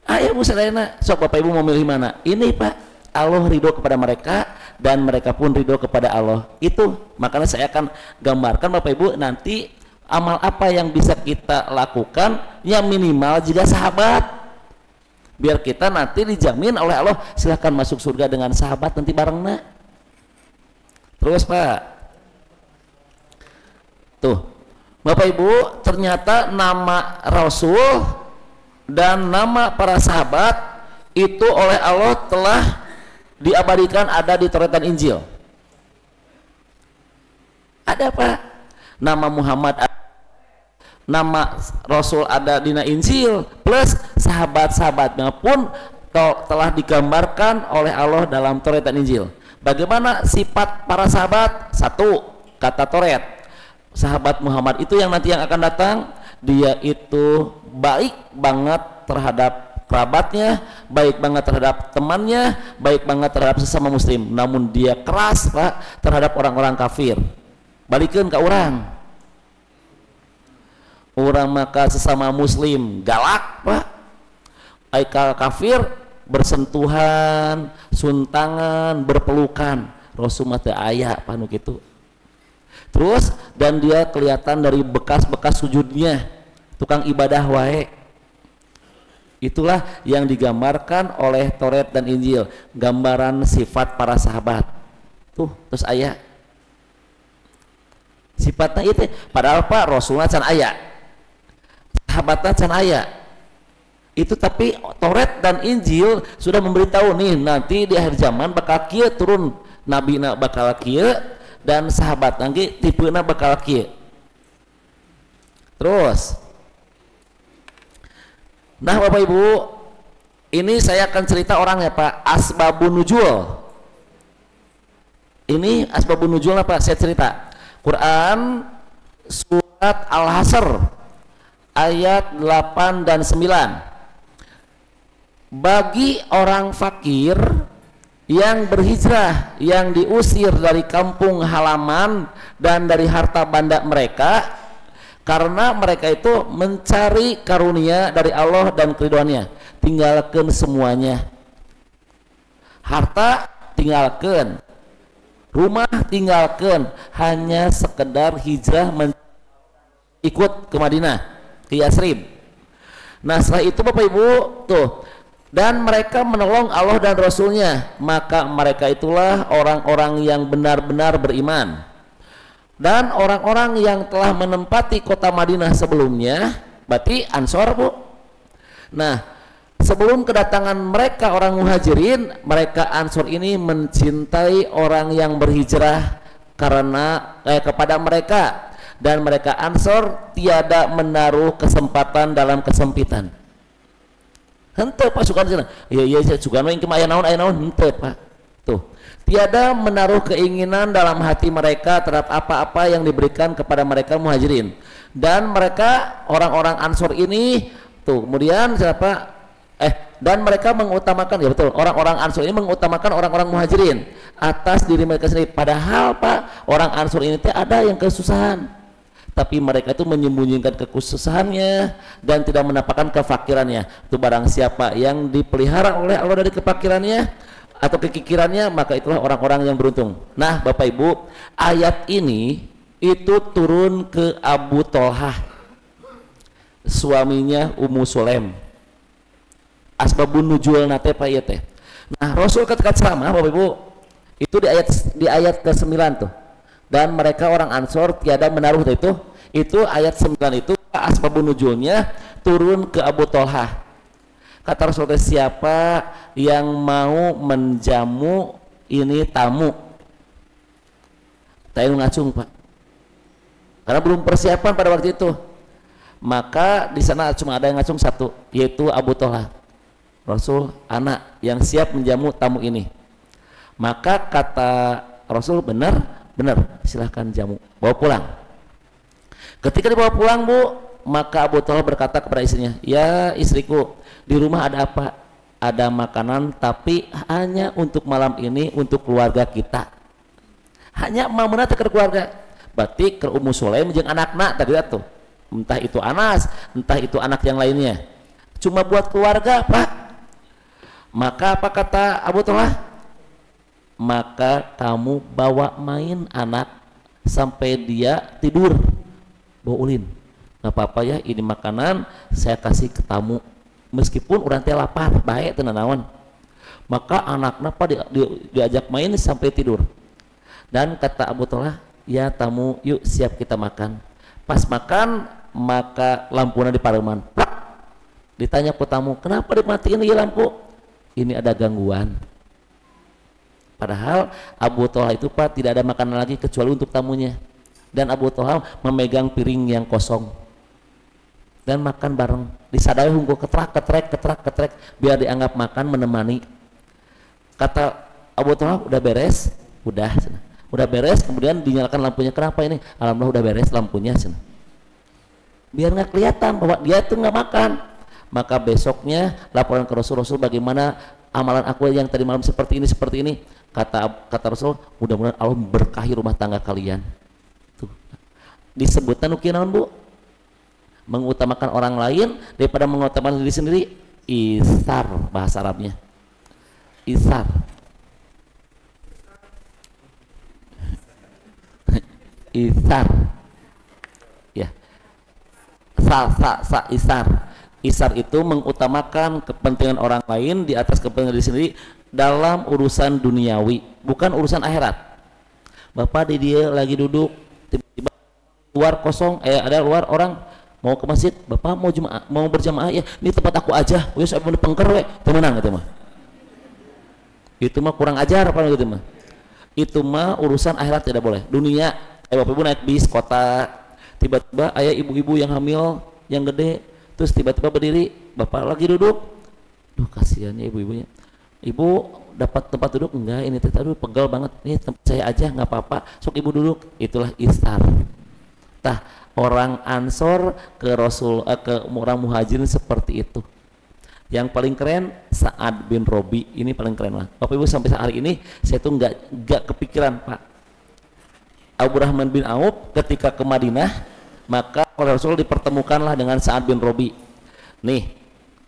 ayo Bu sadayana sok Bapak Ibu mau milih mana ini Pak Allah ridho kepada mereka dan mereka pun ridho kepada Allah itu makanya saya akan gambarkan Bapak Ibu nanti amal apa yang bisa kita lakukan yang minimal jika sahabat biar kita nanti dijamin oleh Allah silahkan masuk surga dengan sahabat nanti barengna terus Pak tuh Bapak Ibu ternyata nama Rasul dan nama para sahabat itu oleh Allah telah diabadikan ada di Taurat dan Injil ada Pak nama Muhammad nama Rasul ada di Injil plus sahabat-sahabatnya pun telah digambarkan oleh Allah dalam Taurat dan Injil bagaimana sifat para sahabat satu kata Taurat sahabat Muhammad itu yang nanti yang akan datang dia itu baik banget terhadap kerabatnya baik banget terhadap temannya baik banget terhadap sesama muslim namun dia keras Pak terhadap orang-orang kafir balikeun ke orang maka sesama muslim galak Pak aikal kafir bersentuhan suntangan berpelukan Rasulullah teh aya panu kitu terus dan dia kelihatan dari bekas-bekas sujudnya tukang ibadah wae itulah yang digambarkan oleh Taurat dan Injil gambaran sifat para sahabat tuh terus aya sifatnya itu padahal Pak Rasulullah can aya sahabatnya can aya itu tapi Taurat dan Injil sudah memberitahu nih nanti di akhir zaman bakal kieu turun nabi bakal kieu dan sahabat nanti tipena bakal kieu terus nah Bapak Ibu ini saya akan cerita orangnya Pak asbabun nuzul ini asbabun nuzul Pak saya cerita Quran surat Al-Hasr ayat 8 dan 9 bagi orang fakir yang berhijrah, yang diusir dari kampung halaman dan dari harta benda mereka karena mereka itu mencari karunia dari Allah dan keridhaannya. Tinggalkan semuanya, harta tinggalkan, rumah tinggalkan, hanya sekedar hijrah ikut ke Madinah, ke Yasrib. Nah setelah itu Bapak Ibu tuh, dan mereka menolong Allah dan Rasulnya, maka mereka itulah orang-orang yang benar-benar beriman. Dan orang-orang yang telah menempati kota Madinah sebelumnya, berarti Ansor Bu. Nah sebelum kedatangan mereka orang Muhajirin, mereka Ansor ini mencintai orang yang berhijrah karena kepada mereka. Dan mereka Ansor tiada menaruh kesempatan dalam kesempitan. Henteu Pak sukan cenah. Iya sukan yang aya naon henteu Pak. Tuh. Tiada menaruh keinginan dalam hati mereka terhadap apa-apa yang diberikan kepada mereka Muhajirin. Dan mereka orang-orang Ansor ini tuh, kemudian siapa? Dan mereka mengutamakan, ya betul, orang-orang Ansor ini mengutamakan orang-orang Muhajirin atas diri mereka sendiri. Padahal Pak, orang Ansor ini ada yang kesusahan. Tapi mereka itu menyembunyikan kekhususannya dan tidak menampakkan kefakirannya. Itu barang siapa yang dipelihara oleh Allah dari kefakirannya atau kekikirannya, maka itulah orang-orang yang beruntung. Nah Bapak Ibu, ayat ini itu turun ke Abu Tolhah, suaminya Ummu Sulaim. Asbabun nuzul nate Pak ieu teh. Nah Rasul ketika ceramah Bapak Ibu, itu di ayat ke-9 tuh. Dan mereka orang Ansor tiada menaruh itu ayat 9 itu asbabun nuzulnya turun ke Abu Tolhah. Kata Rasulullah, siapa yang mau menjamu ini tamu, tayu ngacung Pak, karena belum persiapan pada waktu itu. Maka di sana cuma ada yang ngacung satu, yaitu Abu Tolhah. Rasul, anak yang siap menjamu tamu ini. Maka kata Rasul, benar silahkan jamu, bawa pulang. Ketika dibawa pulang Bu, maka Abu Tolhah berkata kepada istrinya, ya istriku, di rumah ada apa? Ada makanan, tapi hanya untuk malam ini, untuk keluarga kita. Hanya mau menata ke keluarga. Berarti ke Ummu Sulaim jeung anakna tadi tuh, entah itu Anas, entah itu anak yang lainnya, cuma buat keluarga Pak. Maka apa kata Abu Tolhah? Maka kamu bawa main anak sampai dia tidur, bawa ulin, nggak apa-apa ya, ini makanan saya kasih ke tamu, meskipun orang teh lapar baik tenanawan. Maka anaknya apa diajak main sampai tidur. Dan kata Abu Tolhah, ya tamu yuk siap kita makan. Pas makan maka lampunya dipareman, ditanya ke tamu, kenapa dimatiin lagi lampu? Ini ada gangguan. Padahal Abu Tolhah itu Pak tidak ada makanan lagi kecuali untuk tamunya. Dan Abu Tolhah memegang piring yang kosong dan makan bareng. Disadari hunggu ketrek biar dianggap makan menemani. Kata Abu Tolhah, udah beres? Udah beres, kemudian dinyalakan lampunya. Kenapa ini? Alhamdulillah udah beres lampunya. Biar nggak kelihatan bahwa dia itu nggak makan. Maka besoknya laporan ke Rasul, bagaimana amalan aku yang tadi malam seperti ini. Kata Rasul, mudah-mudahan Allah berkahi rumah tangga kalian. Tuh. Disebutkan ukinaun Bu, mengutamakan orang lain daripada mengutamakan diri sendiri. Isar bahasa Arabnya. Isar. Isar. Ya. Isar. Isar itu mengutamakan kepentingan orang lain di atas kepentingan diri sendiri dalam urusan duniawi, bukan urusan akhirat. Bapak di dia lagi duduk, tiba-tiba luar kosong, ada luar orang mau ke masjid, Bapak mau berjamaah, ya ini tempat aku aja, wes saya mau pengker we, temenang gitu mah. Itu mah kurang ajar apa gitu mah. Itu mah urusan akhirat tidak boleh. Dunia, Bapak Ibu naik bis kota, tiba-tiba ayah ibu-ibu yang hamil, yang gede, terus tiba-tiba berdiri, Bapak lagi duduk, duh kasihannya ibu-ibunya. Ibu dapat tempat duduk enggak? Ini aduh pegel banget. Ini tempat saya aja nggak apa-apa. Sok ibu duduk. Itulah istar. Tah orang Ansor ke Rasul ke orang Muhajirin seperti itu. Yang paling keren Sa'ad bin Robi, ini paling keren lah. Bapak Ibu sampai hari ini saya tuh nggak kepikiran Pak. Abdurrahman bin Auf ketika ke Madinah, maka oleh Rasul dipertemukanlah dengan Sa'ad bin Robi. Nih,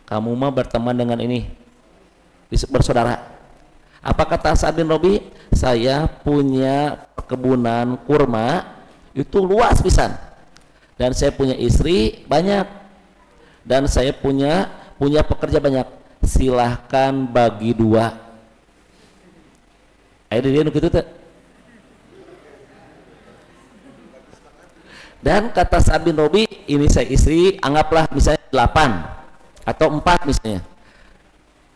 kamu mah berteman dengan ini, bersaudara. Apa kata Sa'ad bin Robi? Saya punya perkebunan kurma itu luas pisan, dan saya punya istri banyak, dan saya punya pekerja banyak. Silahkan bagi dua. Ayo dia gitu tuh. Dan kata Sa'ad bin Robi, ini saya istri, anggaplah misalnya 8 atau 4 misalnya.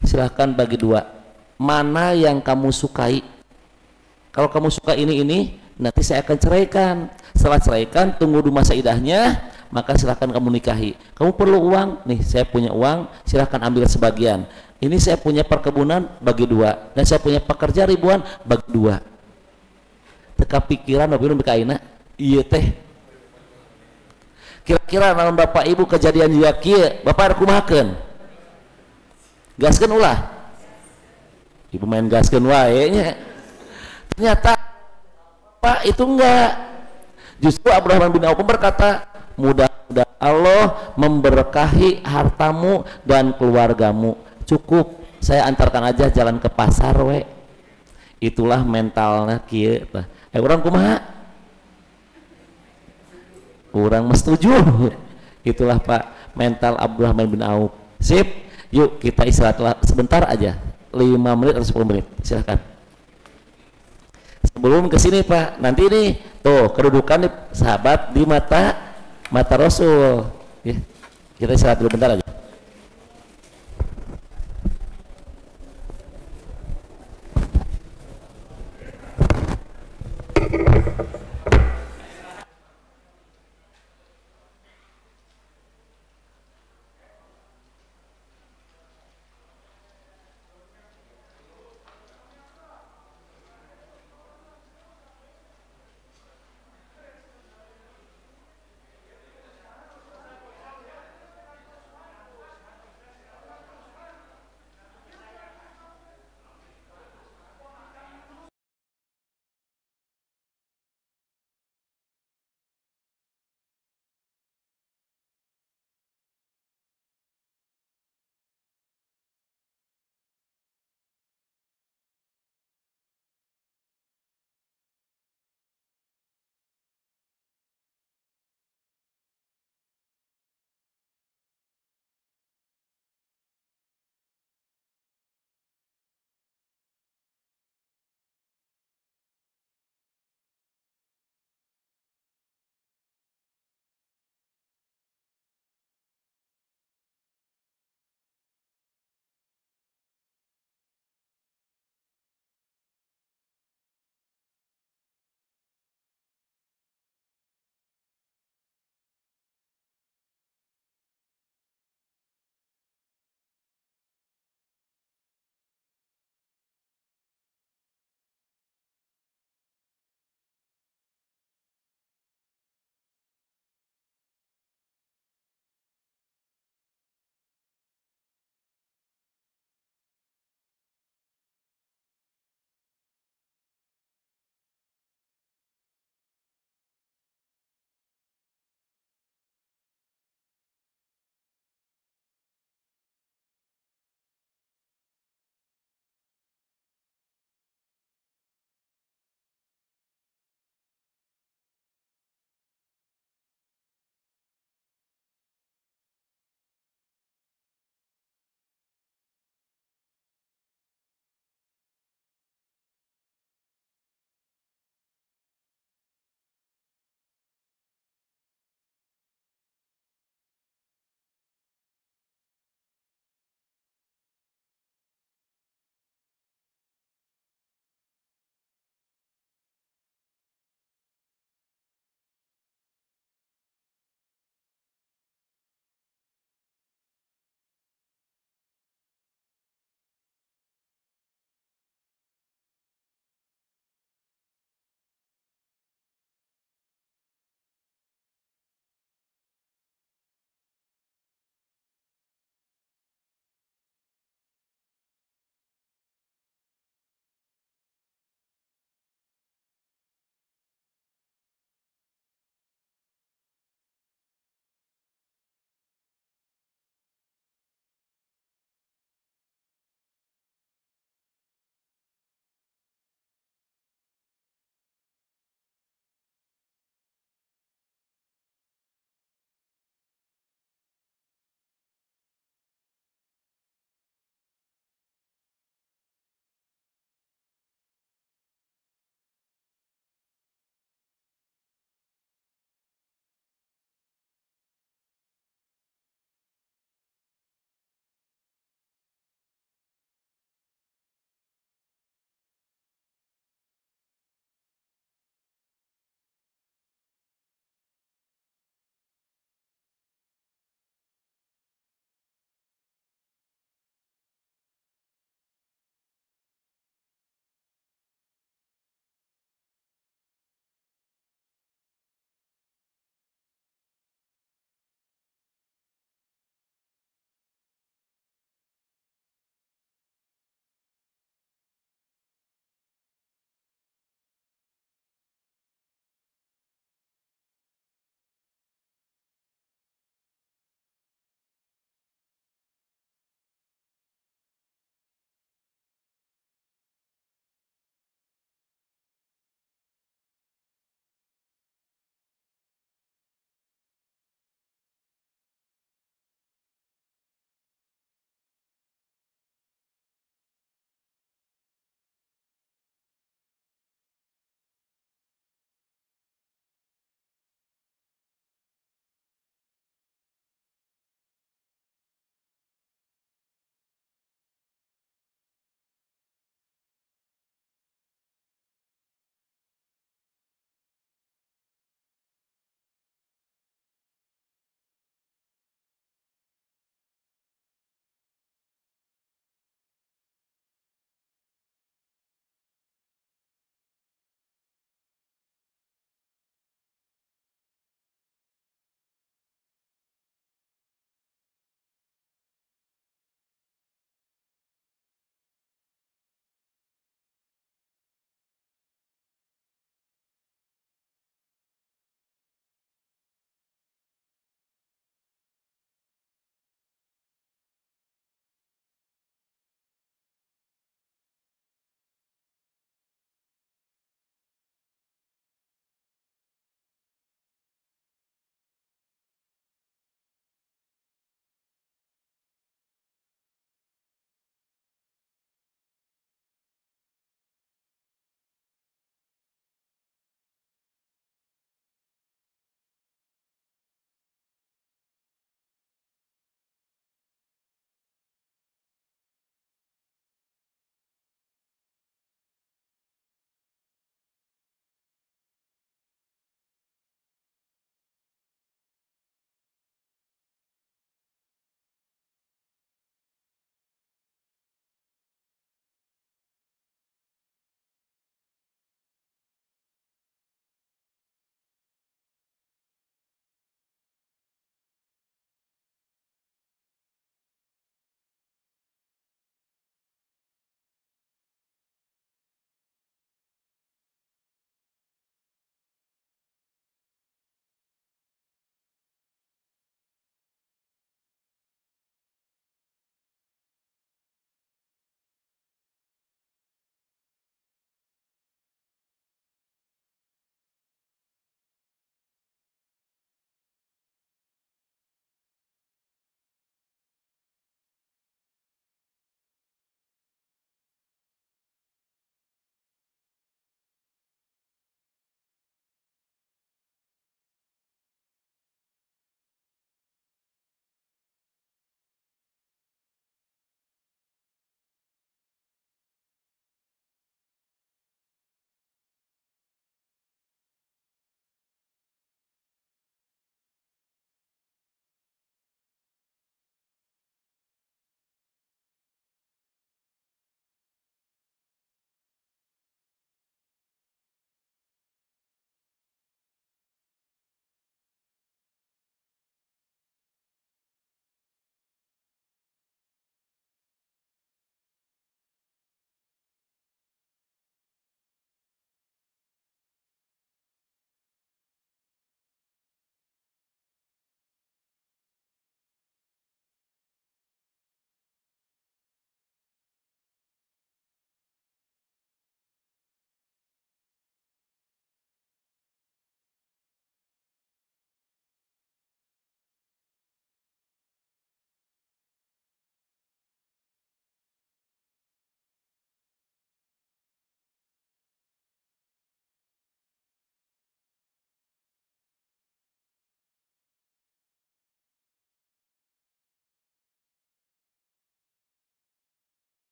Silahkan bagi dua. Mana yang kamu sukai? Kalau kamu suka ini, nanti saya akan ceraikan. Setelah ceraikan, tunggu dulu masa idahnya, maka silahkan kamu nikahi. Kamu perlu uang? Nih, saya punya uang, silahkan ambil sebagian. Ini saya punya perkebunan, bagi dua. Dan saya punya pekerja ribuan, bagi dua. Teka pikiran, belum bikaina. Iya teh. Kira-kira namun Bapak Ibu kejadian juga kieu, Bapak harus kumahakeun? Gaskeun ulah. Ibu main gaskeun wae nya. Ternyata Pak itu enggak. Justru Abdurrahman bin Auf berkata, mudah-mudahan Allah memberkahi hartamu dan keluargamu. Cukup saya antarkan aja jalan ke pasar we. Itulah mentalnya kieu tah. Urang kumaha? Urang mah setuju. Itulah Pak mental Abdurrahman bin Auf. Sip, yuk kita istirahat sebentar aja, 5 menit atau 10 menit, silahkan. Sebelum ke sini Pak, nanti ini tuh kedudukan nih sahabat di mata Rasul ya. Kita istirahat dulu bentar aja.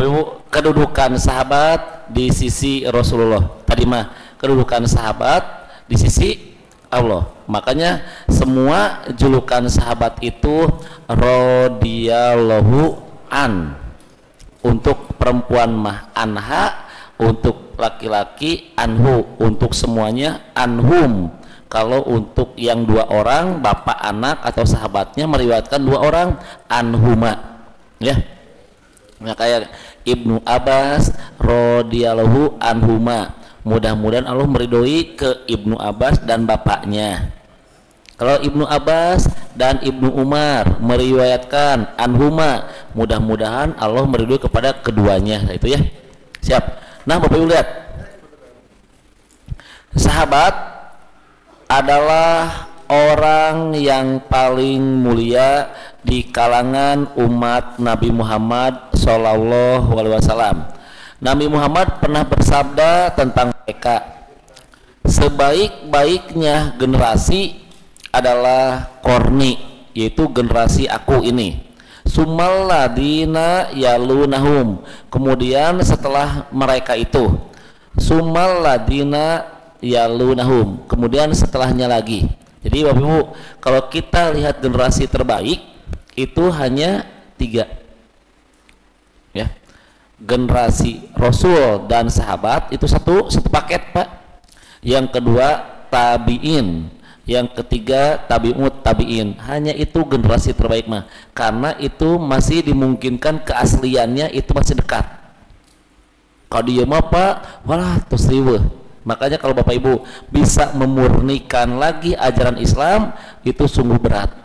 Ibu, kedudukan sahabat di sisi Rasulullah. Tadi mah kedudukan sahabat di sisi Allah. Makanya semua julukan sahabat itu radhiyallahu an. Untuk perempuan mah anha, untuk laki-laki anhu, untuk semuanya anhum. Kalau untuk yang dua orang, bapak anak atau sahabatnya meriwayatkan dua orang, anhuma, ya. Nah, kayak Ibnu Abbas radhiyallahu anhuma. Mudah-mudahan Allah meridhoi ke Ibnu Abbas dan bapaknya. Kalau Ibnu Abbas dan Ibnu Umar meriwayatkan anhuma, mudah-mudahan Allah meridhoi kepada keduanya. Nah, itu ya. Siap. Nah, Bapak Ibu lihat. Sahabat adalah orang yang paling mulia di kalangan umat Nabi Muhammad Sallallahu Alaihi Wasallam. Nabi Muhammad pernah bersabda tentang mereka, sebaik-baiknya generasi adalah korni, yaitu generasi aku ini. Sumalladina yalunahum, kemudian setelah mereka itu, sumalladina yalunahum, kemudian setelahnya lagi. Jadi Bapak Ibu, kalau kita lihat generasi terbaik itu hanya 3, ya. Generasi Rasul dan sahabat itu satu paket, Pak. Yang kedua tabiin, yang ketiga tabi'ut tabiin. Hanya itu generasi terbaik mah, karena itu masih dimungkinkan keasliannya itu masih dekat. Kalau dia mah Pak, walah tos riweuh. Makanya kalau Bapak Ibu bisa memurnikan lagi ajaran Islam itu sungguh berat.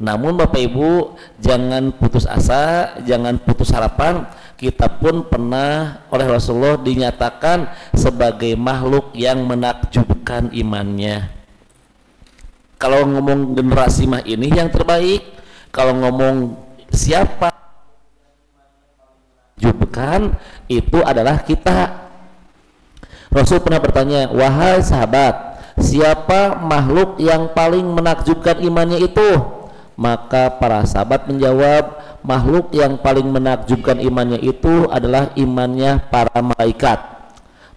Namun Bapak Ibu jangan putus asa, jangan putus harapan. Kita pun pernah oleh Rasulullah dinyatakan sebagai makhluk yang menakjubkan imannya. Kalau ngomong generasi mah ini yang terbaik. Kalau ngomong siapa menakjubkan, itu adalah kita. Rasul pernah bertanya, wahai sahabat, siapa makhluk yang paling menakjubkan imannya itu? Maka para sahabat menjawab, makhluk yang paling menakjubkan imannya itu adalah imannya para malaikat.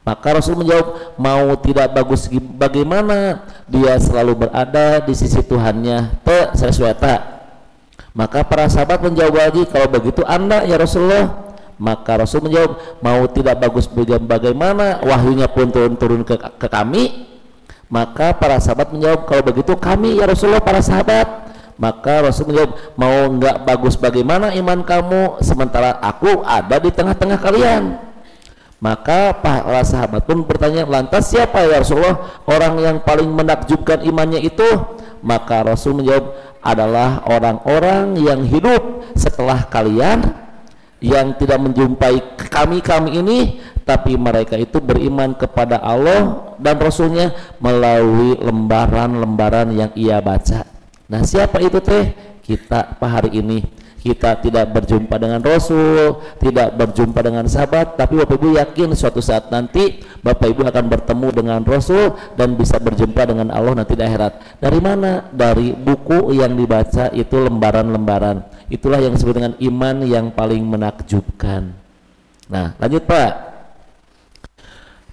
Maka Rasul menjawab, mau tidak bagus bagaimana dia selalu berada di sisi Tuhannya, sesuatu. Maka para sahabat menjawab lagi, kalau begitu Anda ya Rasulullah. Maka Rasul menjawab, mau tidak bagus bagaimana wahyunya pun turun ke kami. Maka para sahabat menjawab, kalau begitu kami ya Rasulullah para sahabat. Maka Rasul menjawab, mau enggak bagus bagaimana iman kamu sementara aku ada di tengah-tengah kalian. Maka para sahabat pun bertanya, lantas siapa ya Rasulullah orang yang paling menakjubkan imannya itu? Maka Rasul menjawab, adalah orang-orang yang hidup setelah kalian, yang tidak menjumpai kami ini, tapi mereka itu beriman kepada Allah dan Rasulnya melalui lembaran-lembaran yang ia baca. Nah, siapa itu teh? Kita hari ini. Kita tidak berjumpa dengan Rasul, tidak berjumpa dengan sahabat, tapi Bapak Ibu yakin suatu saat nanti Bapak Ibu akan bertemu dengan Rasul dan bisa berjumpa dengan Allah nanti di akhirat. Dari mana? Dari buku yang dibaca itu, lembaran-lembaran. Itulah yang disebut dengan iman yang paling menakjubkan. Nah, lanjut Pak.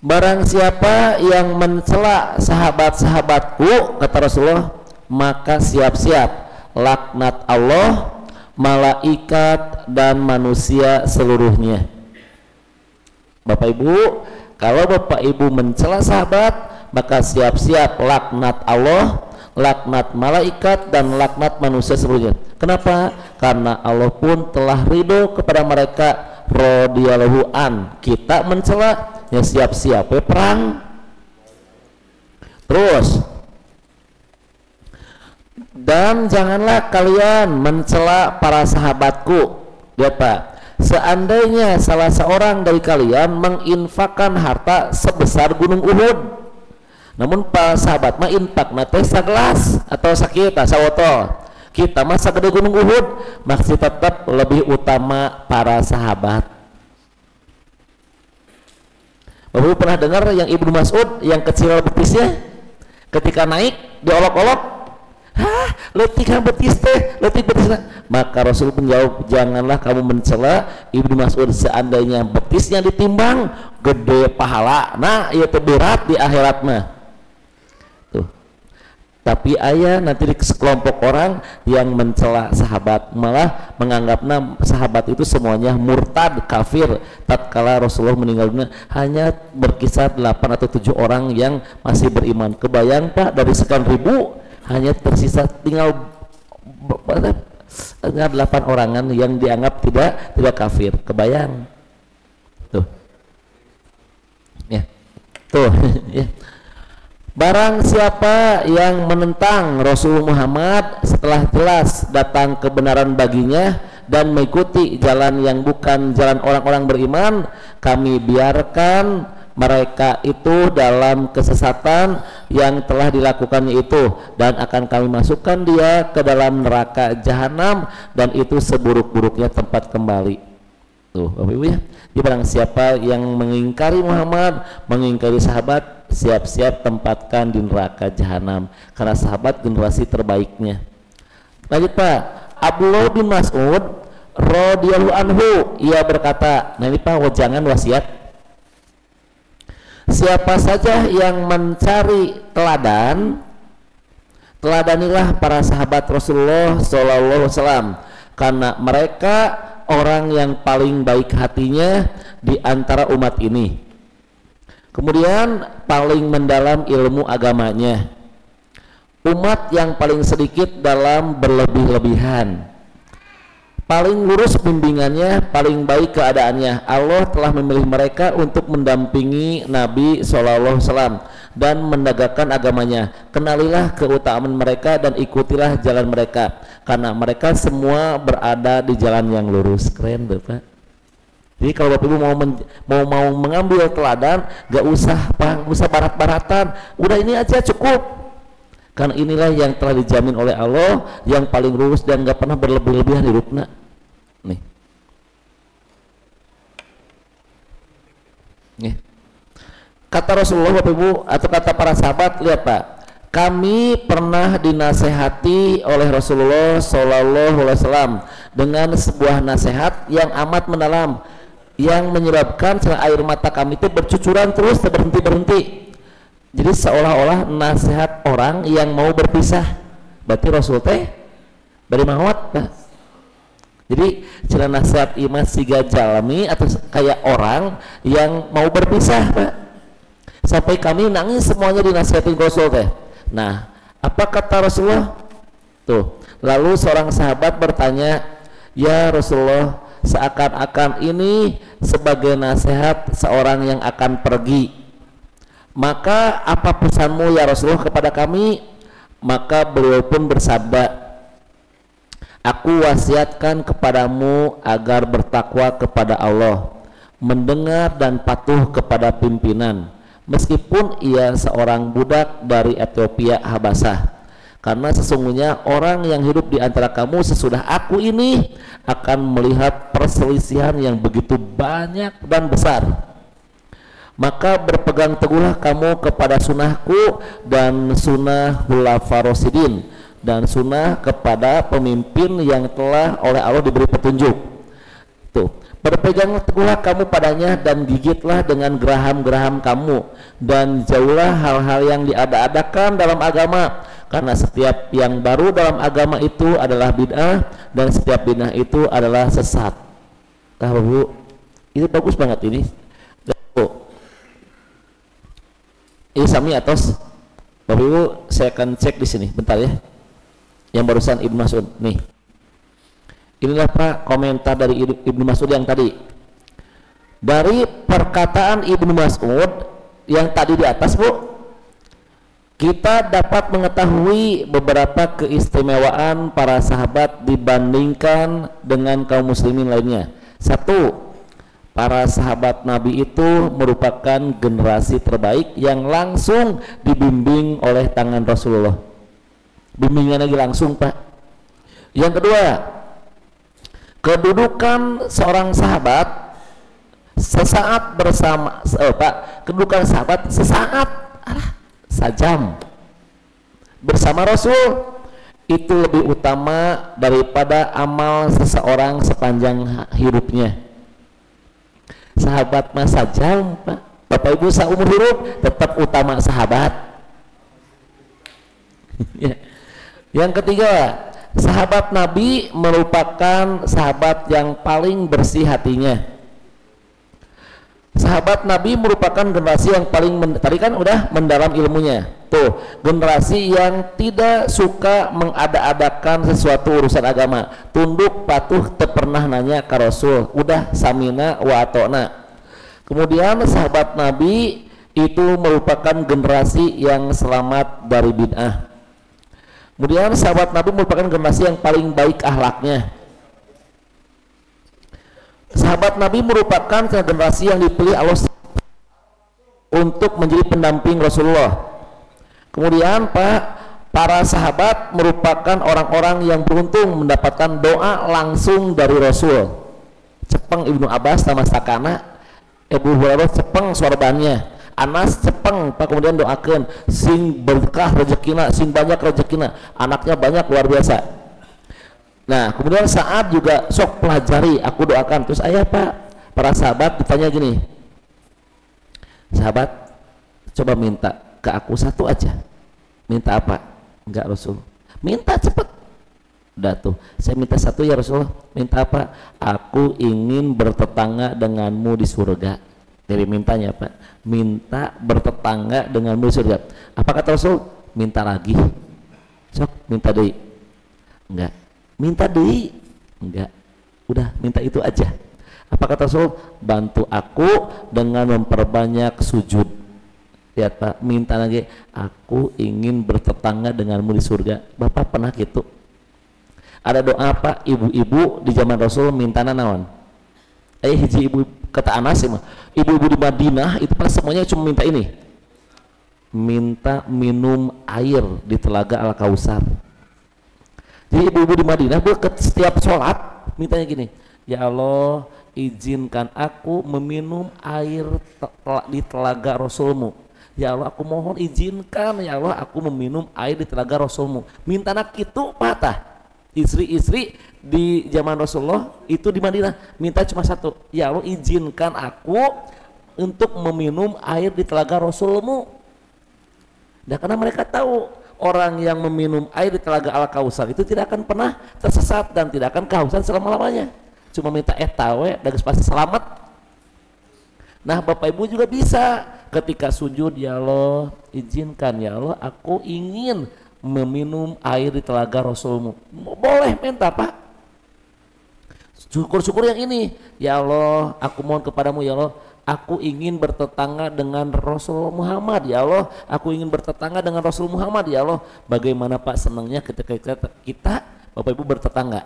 Barang siapa yang mencela sahabat-sahabatku, kata Rasulullah, maka siap-siap laknat Allah, malaikat dan manusia seluruhnya. Bapak Ibu, kalau Bapak Ibu mencela sahabat, maka siap-siap laknat Allah, laknat malaikat dan laknat manusia seluruhnya. Kenapa? Karena Allah pun telah ridho kepada mereka, radhiyallahu an. Kita mencela, ya siap-siap perang. Terus, dan janganlah kalian mencela para sahabatku. Lihat Pak, seandainya salah seorang dari kalian menginfakkan harta sebesar gunung Uhud, namun para sahabat mah infak nate sagelas atau sakit sawotol, kita mah sagede gunung Uhud, masih tetap lebih utama para sahabat. Bapak pernah dengar yang Ibnu Mas'ud yang kecil betisnya ketika naik diolok-olok, hah leutik betis teh, leutik betis. Maka Rasul menjawab, janganlah kamu mencela Ibnu Mas'ud, seandainya betisnya ditimbang gede pahala, nah ieu teh berat di akhirat mah. Tuh. Tapi aya nanti sekelompok orang yang mencela sahabat, malah menganggapnya sahabat itu semuanya murtad, kafir. Tatkala Rasulullah meninggal dunia hanya berkisar 8 atau 7 orang yang masih beriman. Kebayang Pak, dari sekian ribu hanya tersisa tinggal 8 orangan yang dianggap tidak kafir. Kebayang tuh ya, tuh ya. Barang siapa yang menentang Rasul Muhammad setelah jelas datang kebenaran baginya dan mengikuti jalan yang bukan jalan orang-orang beriman, kami biarkan mereka itu dalam kesesatan yang telah dilakukannya itu, dan akan kami masukkan dia ke dalam neraka jahanam, dan itu seburuk-buruknya tempat kembali. Tuh Bapak Ibu ya. Jadi barang siapa yang mengingkari Muhammad, mengingkari sahabat, siap-siap tempatkan di neraka jahanam, karena sahabat generasi terbaiknya. Lanjut Pak, Abdullah bin Mas'ud radhiyallahu anhu, ia berkata, nah ini Pak jangan wasiat, siapa saja yang mencari teladan, teladanilah para sahabat Rasulullah SAW, karena mereka orang yang paling baik hatinya di antara umat ini, kemudian paling mendalam ilmu agamanya, umat yang paling sedikit dalam berlebih-lebihan, paling lurus bimbingannya, paling baik keadaannya. Allah telah memilih mereka untuk mendampingi Nabi SAW dan menegakkan agamanya. Kenalilah keutamaan mereka dan ikutilah jalan mereka, karena mereka semua berada di jalan yang lurus. Keren Bapak. Jadi kalau Bapak Ibu mau mengambil teladan, gak usah barat-baratan, udah ini aja cukup, karena inilah yang telah dijamin oleh Allah, yang paling lurus dan gak pernah berlebih-lebihan hidupnya. Nih. Nih. Kata Rasulullah Bapak Ibu, atau kata para sahabat, lihat Pak, kami pernah dinasehati oleh Rasulullah SAW dengan sebuah nasihat yang amat mendalam, yang menyebabkan air mata kami itu bercucuran terus, berhenti. Jadi seolah-olah nasihat orang yang mau berpisah. Berarti Rasul teh bari mahwat Pak. Jadi cara nasihat iman siga jalmi atau kayak orang yang mau berpisah Pak. Sampai kami nangis semuanya dinasihatin Rasul teh. Nah, apa kata Rasulullah? Tuh, lalu seorang sahabat bertanya, ya Rasulullah, seakan-akan ini sebagai nasihat seorang yang akan pergi, maka apa pesanmu ya Rasulullah kepada kami? Maka beliau pun bersabda, aku wasiatkan kepadamu agar bertakwa kepada Allah, mendengar dan patuh kepada pimpinan, meskipun ia seorang budak dari Ethiopia Habasah, karena sesungguhnya orang yang hidup di antara kamu sesudah aku ini akan melihat perselisihan yang begitu banyak dan besar. Maka berpegang teguhlah kamu kepada sunnahku dan sunnah khulafaur rasyidin, dan sunnah kepada pemimpin yang telah oleh Allah diberi petunjuk. Tuh, berpegang teguhlah kamu padanya dan gigitlah dengan geraham-geraham kamu, dan jauhlah hal-hal yang diada-adakan dalam agama, karena setiap yang baru dalam agama itu adalah bid'ah, dan setiap bid'ah itu adalah sesat. Nah Bu, itu bagus banget ini. Ini sami atas Bapak Ibu, saya akan cek di sini bentar ya. Yang barusan Ibnu Mas'ud nih. Inilah Pak komentar dari Ibnu Mas'ud yang tadi. Dari perkataan Ibnu Mas'ud yang tadi di atas Bu, kita dapat mengetahui beberapa keistimewaan para sahabat dibandingkan dengan kaum muslimin lainnya. Satu, para sahabat Nabi itu merupakan generasi terbaik yang langsung dibimbing oleh tangan Rasulullah. Bimbingan lagi langsung Pak. Yang kedua, kedudukan seorang sahabat sesaat bersama Pak, kedudukan sahabat sesaat sajam bersama Rasul. itu lebih utama daripada amal seseorang sepanjang hidupnya. Sahabat mah sajam, Pak. Bapak Ibu seumur hidup tetap utama sahabat. Ya. Yang ketiga, sahabat Nabi merupakan sahabat yang paling bersih hatinya. Sahabat Nabi merupakan generasi yang paling tadi kan udah mendalam ilmunya. Tuh, generasi yang tidak suka mengada-adakan sesuatu urusan agama. Tunduk patuh, teu pernah nanya ke Rasul. Udah samina wa atona. Kemudian sahabat Nabi itu merupakan generasi yang selamat dari bid'ah. Kemudian sahabat Nabi merupakan generasi yang paling baik akhlaknya. Sahabat Nabi merupakan generasi yang dipilih Allah untuk menjadi pendamping Rasulullah. Kemudian para sahabat merupakan orang-orang yang beruntung mendapatkan doa langsung dari Rasul. Cepeng Ibnu Abbas nama sakana, Abu Hurairah cepeng sorbannya, Anas cepeng Pak, kemudian doakan sing berkah rezekina, sing banyak rezekina, anaknya banyak luar biasa. Nah, kemudian saat juga sok pelajari, aku doakan. Terus ayah Pak, para sahabat ditanya gini, sahabat coba minta ke aku satu aja. Minta apa? Enggak Rasul, minta cepet. Udah tuh, saya minta satu ya Rasul. Minta apa? Aku ingin bertetangga denganmu di surga. Dari mintanya Pak, minta bertetangga denganmu di surga. Apa kata Rasul? Minta lagi. Sok minta deh. Enggak. Minta deui, enggak, udah minta itu aja. Apa kata Rasul? Bantu aku dengan memperbanyak sujud. Lihat Pak, minta lagi, aku ingin bertetangga denganmu di surga. Bapak pernah gitu? Ada doa Pak, ibu-ibu di zaman Rasul minta naon? Hiji ibu kata Anas mah, ibu-ibu di Madinah itu pas semuanya cuma minta ini, minta minum air di telaga Al-Kausar. Jadi ibu-ibu di Madinah setiap sholat mintanya gini, ya Allah izinkan aku meminum air di telaga Rasulmu. Ya Allah aku mohon izinkan ya Allah aku meminum air di telaga Rasulmu. Minta nak itu patah. Istri-istri di zaman Rasulullah itu di Madinah minta cuma satu, ya Allah izinkan aku untuk meminum air di telaga Rasulmu. Dan karena mereka tahu orang yang meminum air di telaga Al-Kausar itu tidak akan pernah tersesat dan tidak akan kehausan selama-lamanya. Cuma minta etawe dan pasti selamat. Nah Bapak Ibu juga bisa ketika sujud, ya Allah izinkan ya Allah aku ingin meminum air di telaga Rasulmu. Boleh minta Pak. Syukur-syukur yang ini, ya Allah aku mohon kepadamu ya Allah aku ingin bertetangga dengan Rasul Muhammad ya Allah, aku ingin bertetangga dengan Rasul Muhammad ya Allah. Bagaimana Pak senangnya ketika kita Bapak Ibu bertetangga,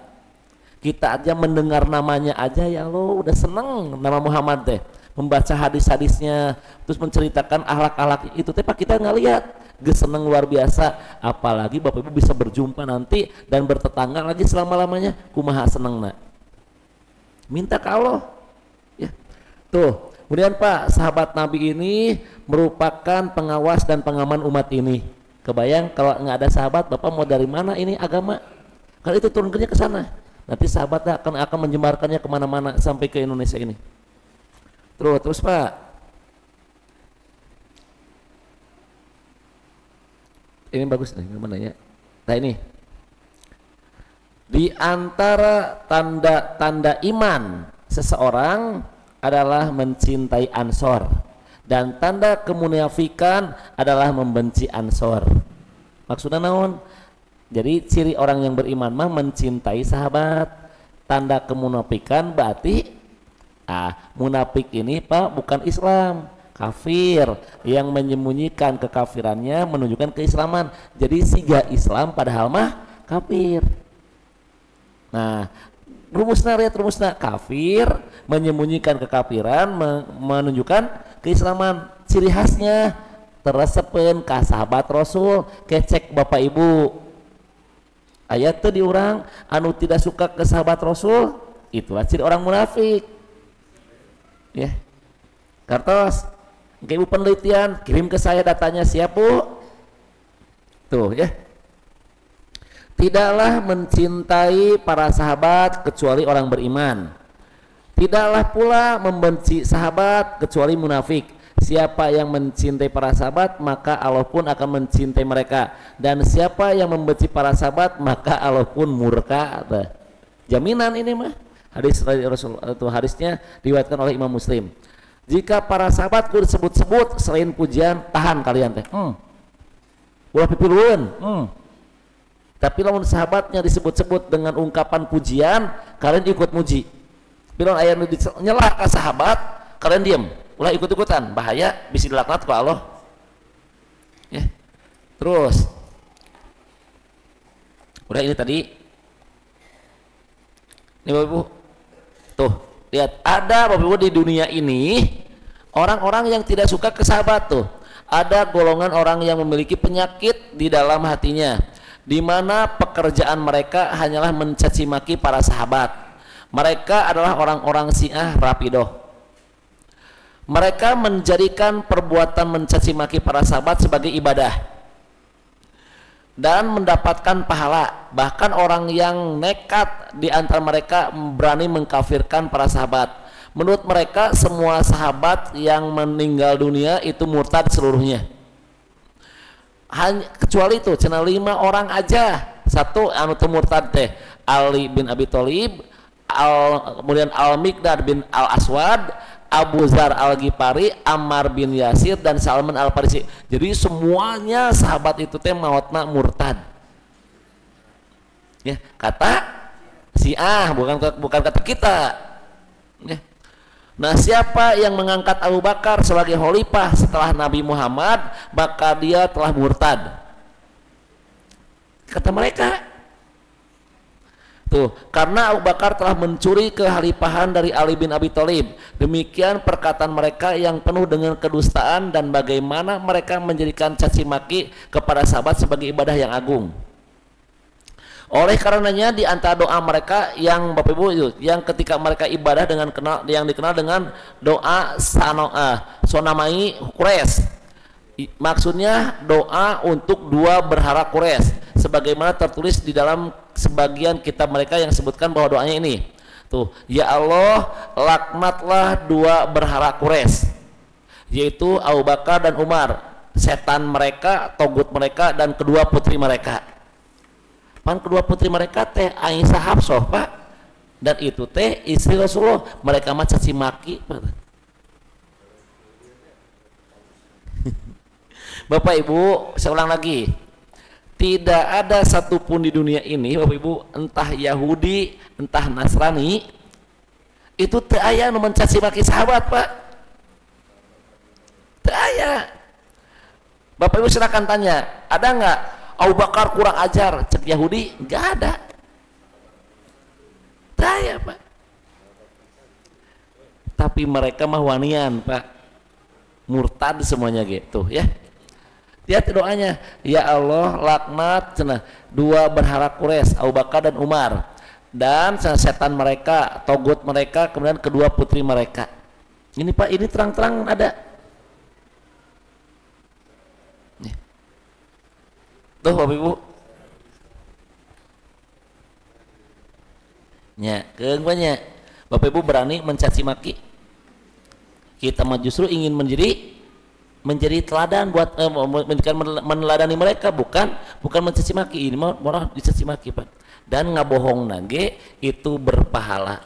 kita aja mendengar namanya aja ya Allah udah seneng nama Muhammad teh, membaca hadis-hadisnya, terus menceritakan akhlak-akhlak itu teh Pak kita nggak lihat, seneng luar biasa. Apalagi Bapak Ibu bisa berjumpa nanti dan bertetangga lagi selama-lamanya, kumaha seneng nak. Minta ke Allah ya. Tuh kemudian Pak, sahabat Nabi ini merupakan pengawas dan pengaman umat ini. Kebayang kalau nggak ada sahabat, Bapak mau dari mana ini agama? Kalau itu turunnya ke sana, nanti sahabat akan menyebarkannya kemana-mana sampai ke Indonesia ini. Terus Pak, ini bagus nih, gimana ya? Nah ini, di antara tanda-tanda iman seseorang adalah mencintai Ansor, dan tanda kemunafikan adalah membenci Ansor. Maksudnya naon? Jadi ciri orang yang beriman mah mencintai sahabat. Tanda kemunafikan berarti munafik ini Pak bukan Islam, kafir yang menyembunyikan kekafirannya menunjukkan keislaman. Jadi siga Islam padahal mah kafir. Nah, rumusna kafir menyembunyikan kekafiran menunjukkan keislaman. Ciri khasnya teresepen ka sahabat Rasul. Kecek Bapak Ibu ayat itu diurang anu tidak suka ke sahabat Rasul, itulah ciri orang munafik ya. Kartos Ibu penelitian kirim ke saya datanya, siap Bu? Tuh ya. Tidaklah mencintai para sahabat kecuali orang beriman. Tidaklah pula membenci sahabat kecuali munafik. Siapa yang mencintai para sahabat, maka Allah pun akan mencintai mereka. Dan siapa yang membenci para sahabat, maka Allah pun murka. Jaminan ini mah. Hadis Rasul itu hadisnya diriwayatkan oleh Imam Muslim. Jika para sahabat disebut-sebut selain pujian, tahan kalian teh. Ulah pipilueun. Tapi lamun sahabatnya disebut-sebut dengan ungkapan pujian, kalian ikut muji. Bila aya nu nyela ka sahabat, kalian diam, ulah ikut-ikutan, bahaya bisa dilaknat ku Allah. Ya. Terus. Udah ini tadi. Ini Bapak Ibu. Tuh, lihat ada Bapak Ibu di dunia ini orang-orang yang tidak suka ke sahabat tuh. Ada golongan orang yang memiliki penyakit di dalam hatinya, di mana pekerjaan mereka hanyalah mencaci maki para sahabat. Mereka adalah orang-orang Syiah Rafidah. Mereka menjadikan perbuatan mencaci maki para sahabat sebagai ibadah dan mendapatkan pahala. Bahkan orang yang nekat di antara mereka berani mengkafirkan para sahabat. Menurut mereka semua sahabat yang meninggal dunia itu murtad seluruhnya. Hanya kecuali itu cina 5 orang aja. Satu anu teu murtad teh Ali bin Abi Thalib, kemudian Al-Miqdad bin Al-Aswad, Abu Zar Al-Ghifari, Ammar bin Yasir, dan Salman Al-Farisi. Jadi semuanya sahabat itu teh mautna murtad. Ya, kata Syiah, bukan kata kita. Ya. Nah, siapa yang mengangkat Abu Bakar sebagai khalifah setelah Nabi Muhammad, maka dia telah murtad. Kata mereka. Tuh, karena Abu Bakar telah mencuri kekhalifahan dari Ali bin Abi Thalib. Demikian perkataan mereka yang penuh dengan kedustaan dan bagaimana mereka menjadikan caci maki kepada sahabat sebagai ibadah yang agung. Oleh karenanya di antara doa mereka yang Bapak Ibu yang ketika mereka ibadah dengan yang dikenal dengan doa sonamai Quraisy. Maksudnya doa untuk 2 berhala Quraisy sebagaimana tertulis di dalam sebagian kitab mereka yang sebutkan bahwa doanya ini. Tuh, ya Allah, laknatlah 2 berhala Quraisy, yaitu Abu Bakar dan Umar, setan mereka, togut mereka, dan kedua putri mereka. Pan kedua putri mereka teh Aisyah Hafsah, Pak. Dan itu teh istri Rasulullah. Mereka mah caci maki, Pak. Bapak Ibu, saya ulang lagi. Tidak ada satupun di dunia ini, Bapak Ibu, entah Yahudi, entah Nasrani, itu teu aya nu mencaci maki sahabat, Pak. Teu aya. Bapak Ibu silakan tanya, ada nggak Abu Bakar kurang ajar cek Yahudi? Nggak ada. Teu aya, Pak. Tapi mereka mah wanian, Pak. Murtad semuanya gitu, ya. Lihat doanya, ya Allah, laknat cenah 2 berhala Quraisy, Abu Bakar dan Umar, dan setan mereka, togut mereka, kemudian kedua putri mereka. Ini Pak, ini terang-terang ada. Nih. Tuh Bapak Ibu. Nya, keung banyak. Bapak Ibu berani mencaci maki. Kita mah justru ingin menjadi teladan buat meneladani mereka, bukan mencaci maki. Ini malah dicaci maki, Pak. Dan ngabohong nage itu berpahala.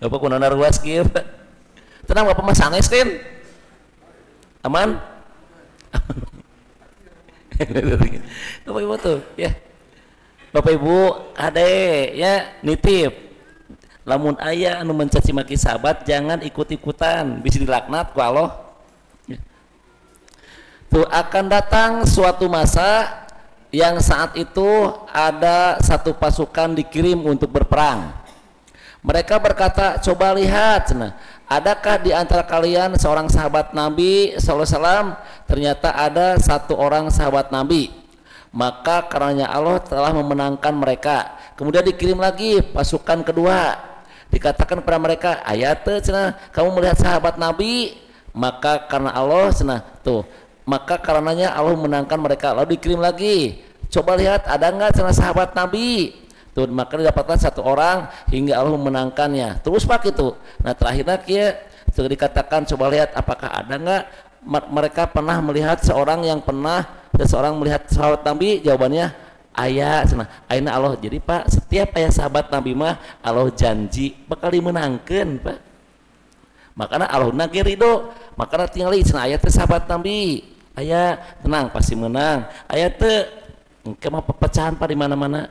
Bapak kunana ruas kieu, Pak. Tenang Bapak mah sanes kan? Aman? Bapak Ibu tuh, ya. Bapak Ibu, ade ya nitip. Lamun aya anu mencaci maki sahabat jangan ikut-ikutan, bisa dilaknat ku Allah. Tuh akan datang suatu masa yang saat itu ada satu pasukan dikirim untuk berperang. Mereka berkata, coba lihat, adakah di antara kalian seorang sahabat Nabi SAW? Ternyata ada satu orang sahabat Nabi. Maka karenanya Allah telah memenangkan mereka. Kemudian dikirim lagi pasukan kedua. Dikatakan kepada mereka, ayat cenah kamu melihat sahabat Nabi, maka karena Allah cenah tuh maka karenanya Allah menangkan mereka. Lalu dikirim lagi, coba lihat ada nggak sahabat Nabi tuh, maka didapatkan satu orang hingga Allah memenangkannya. Terus pak itu, nah terakhirnya kia sudah dikatakan coba lihat apakah ada nggak mereka pernah melihat seseorang melihat sahabat Nabi. Jawabannya ayah. Aina Allah, jadi pak setiap ayah sahabat Nabi mah Allah janji bakal dimenangkan pak, makanya Allah nage ridho, makanya tinggal ayah teh sahabat Nabi, ayah tenang pasti menang, ayah teh kemah pepecahan pak di mana-mana.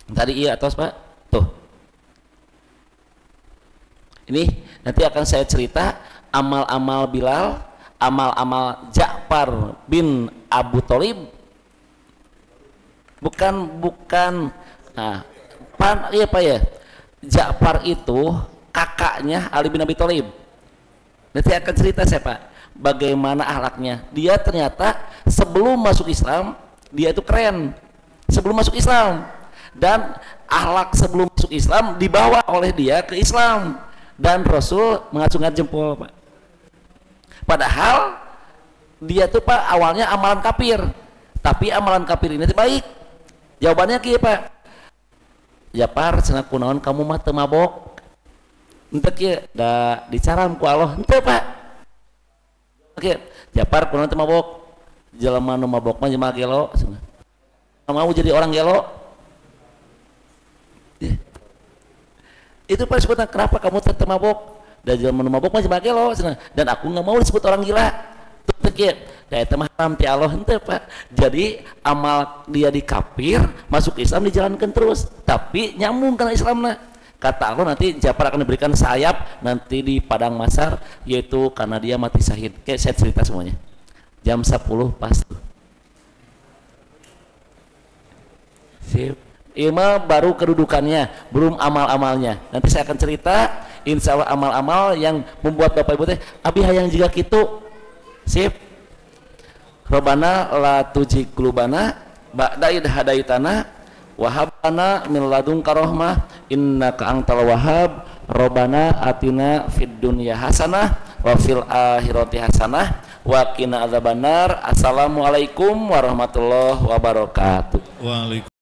Tadi iya atas pak tuh, ini nanti akan saya cerita amal-amal Bilal, amal-amal Ja'far bin Abu Thalib. Bukan nah iya pak ya, Ja'far itu kakaknya Ali bin Abi Thalib. Nanti akan cerita saya pak bagaimana akhlaknya. Dia ternyata sebelum masuk Islam dia itu keren sebelum masuk Islam, dan akhlak sebelum masuk Islam dibawa oleh dia ke Islam, dan Rasul mengacungkan jempol pak. Padahal dia tuh pak awalnya amalan kafir, tapi amalan kafir ini baik. Jawabannya kieu pak, Ja'far cenah kunaon kamu mah teu mabok, henteu kieu da dicaram ku Allah, henteu pak. Oke, Ja'far kunaon teu mabok, jelema nu mabok mah jelema gelo cenah. Mau jadi orang gelo. Itu pak disebutnya kenapa kamu teu mabok, dan jelema nu mabok mah jelema gelo cenah, dan aku enggak mau disebut orang gila. Teu kieu da eta mah haram ti Allah, henteu pak. Jadi amal dia di kafir masuk Islam dijalankan terus, tapi nyambung kana Islamna. Kata Allah nanti Ja'far akan diberikan sayap nanti di padang mahsyar, yaitu karena dia mati syahid. Oke, saya cerita semuanya jam 10 pas tuh. Sip. Ima baru kedudukannya, belum amal-amalnya. Nanti saya akan cerita insya Allah amal-amal yang membuat bapak ibu teh abi hayang juga gitu. Sip. Robana la tuji kulubana ba'da id hadaitana wahabana min ladunka rahmah innaka antal wahhab. Robana atina fid dunya hasanah wa fil akhirati hasanah wa qina adzabannar. Assalamualaikum warahmatullahi wabarakatuh. Waalaikumsalam.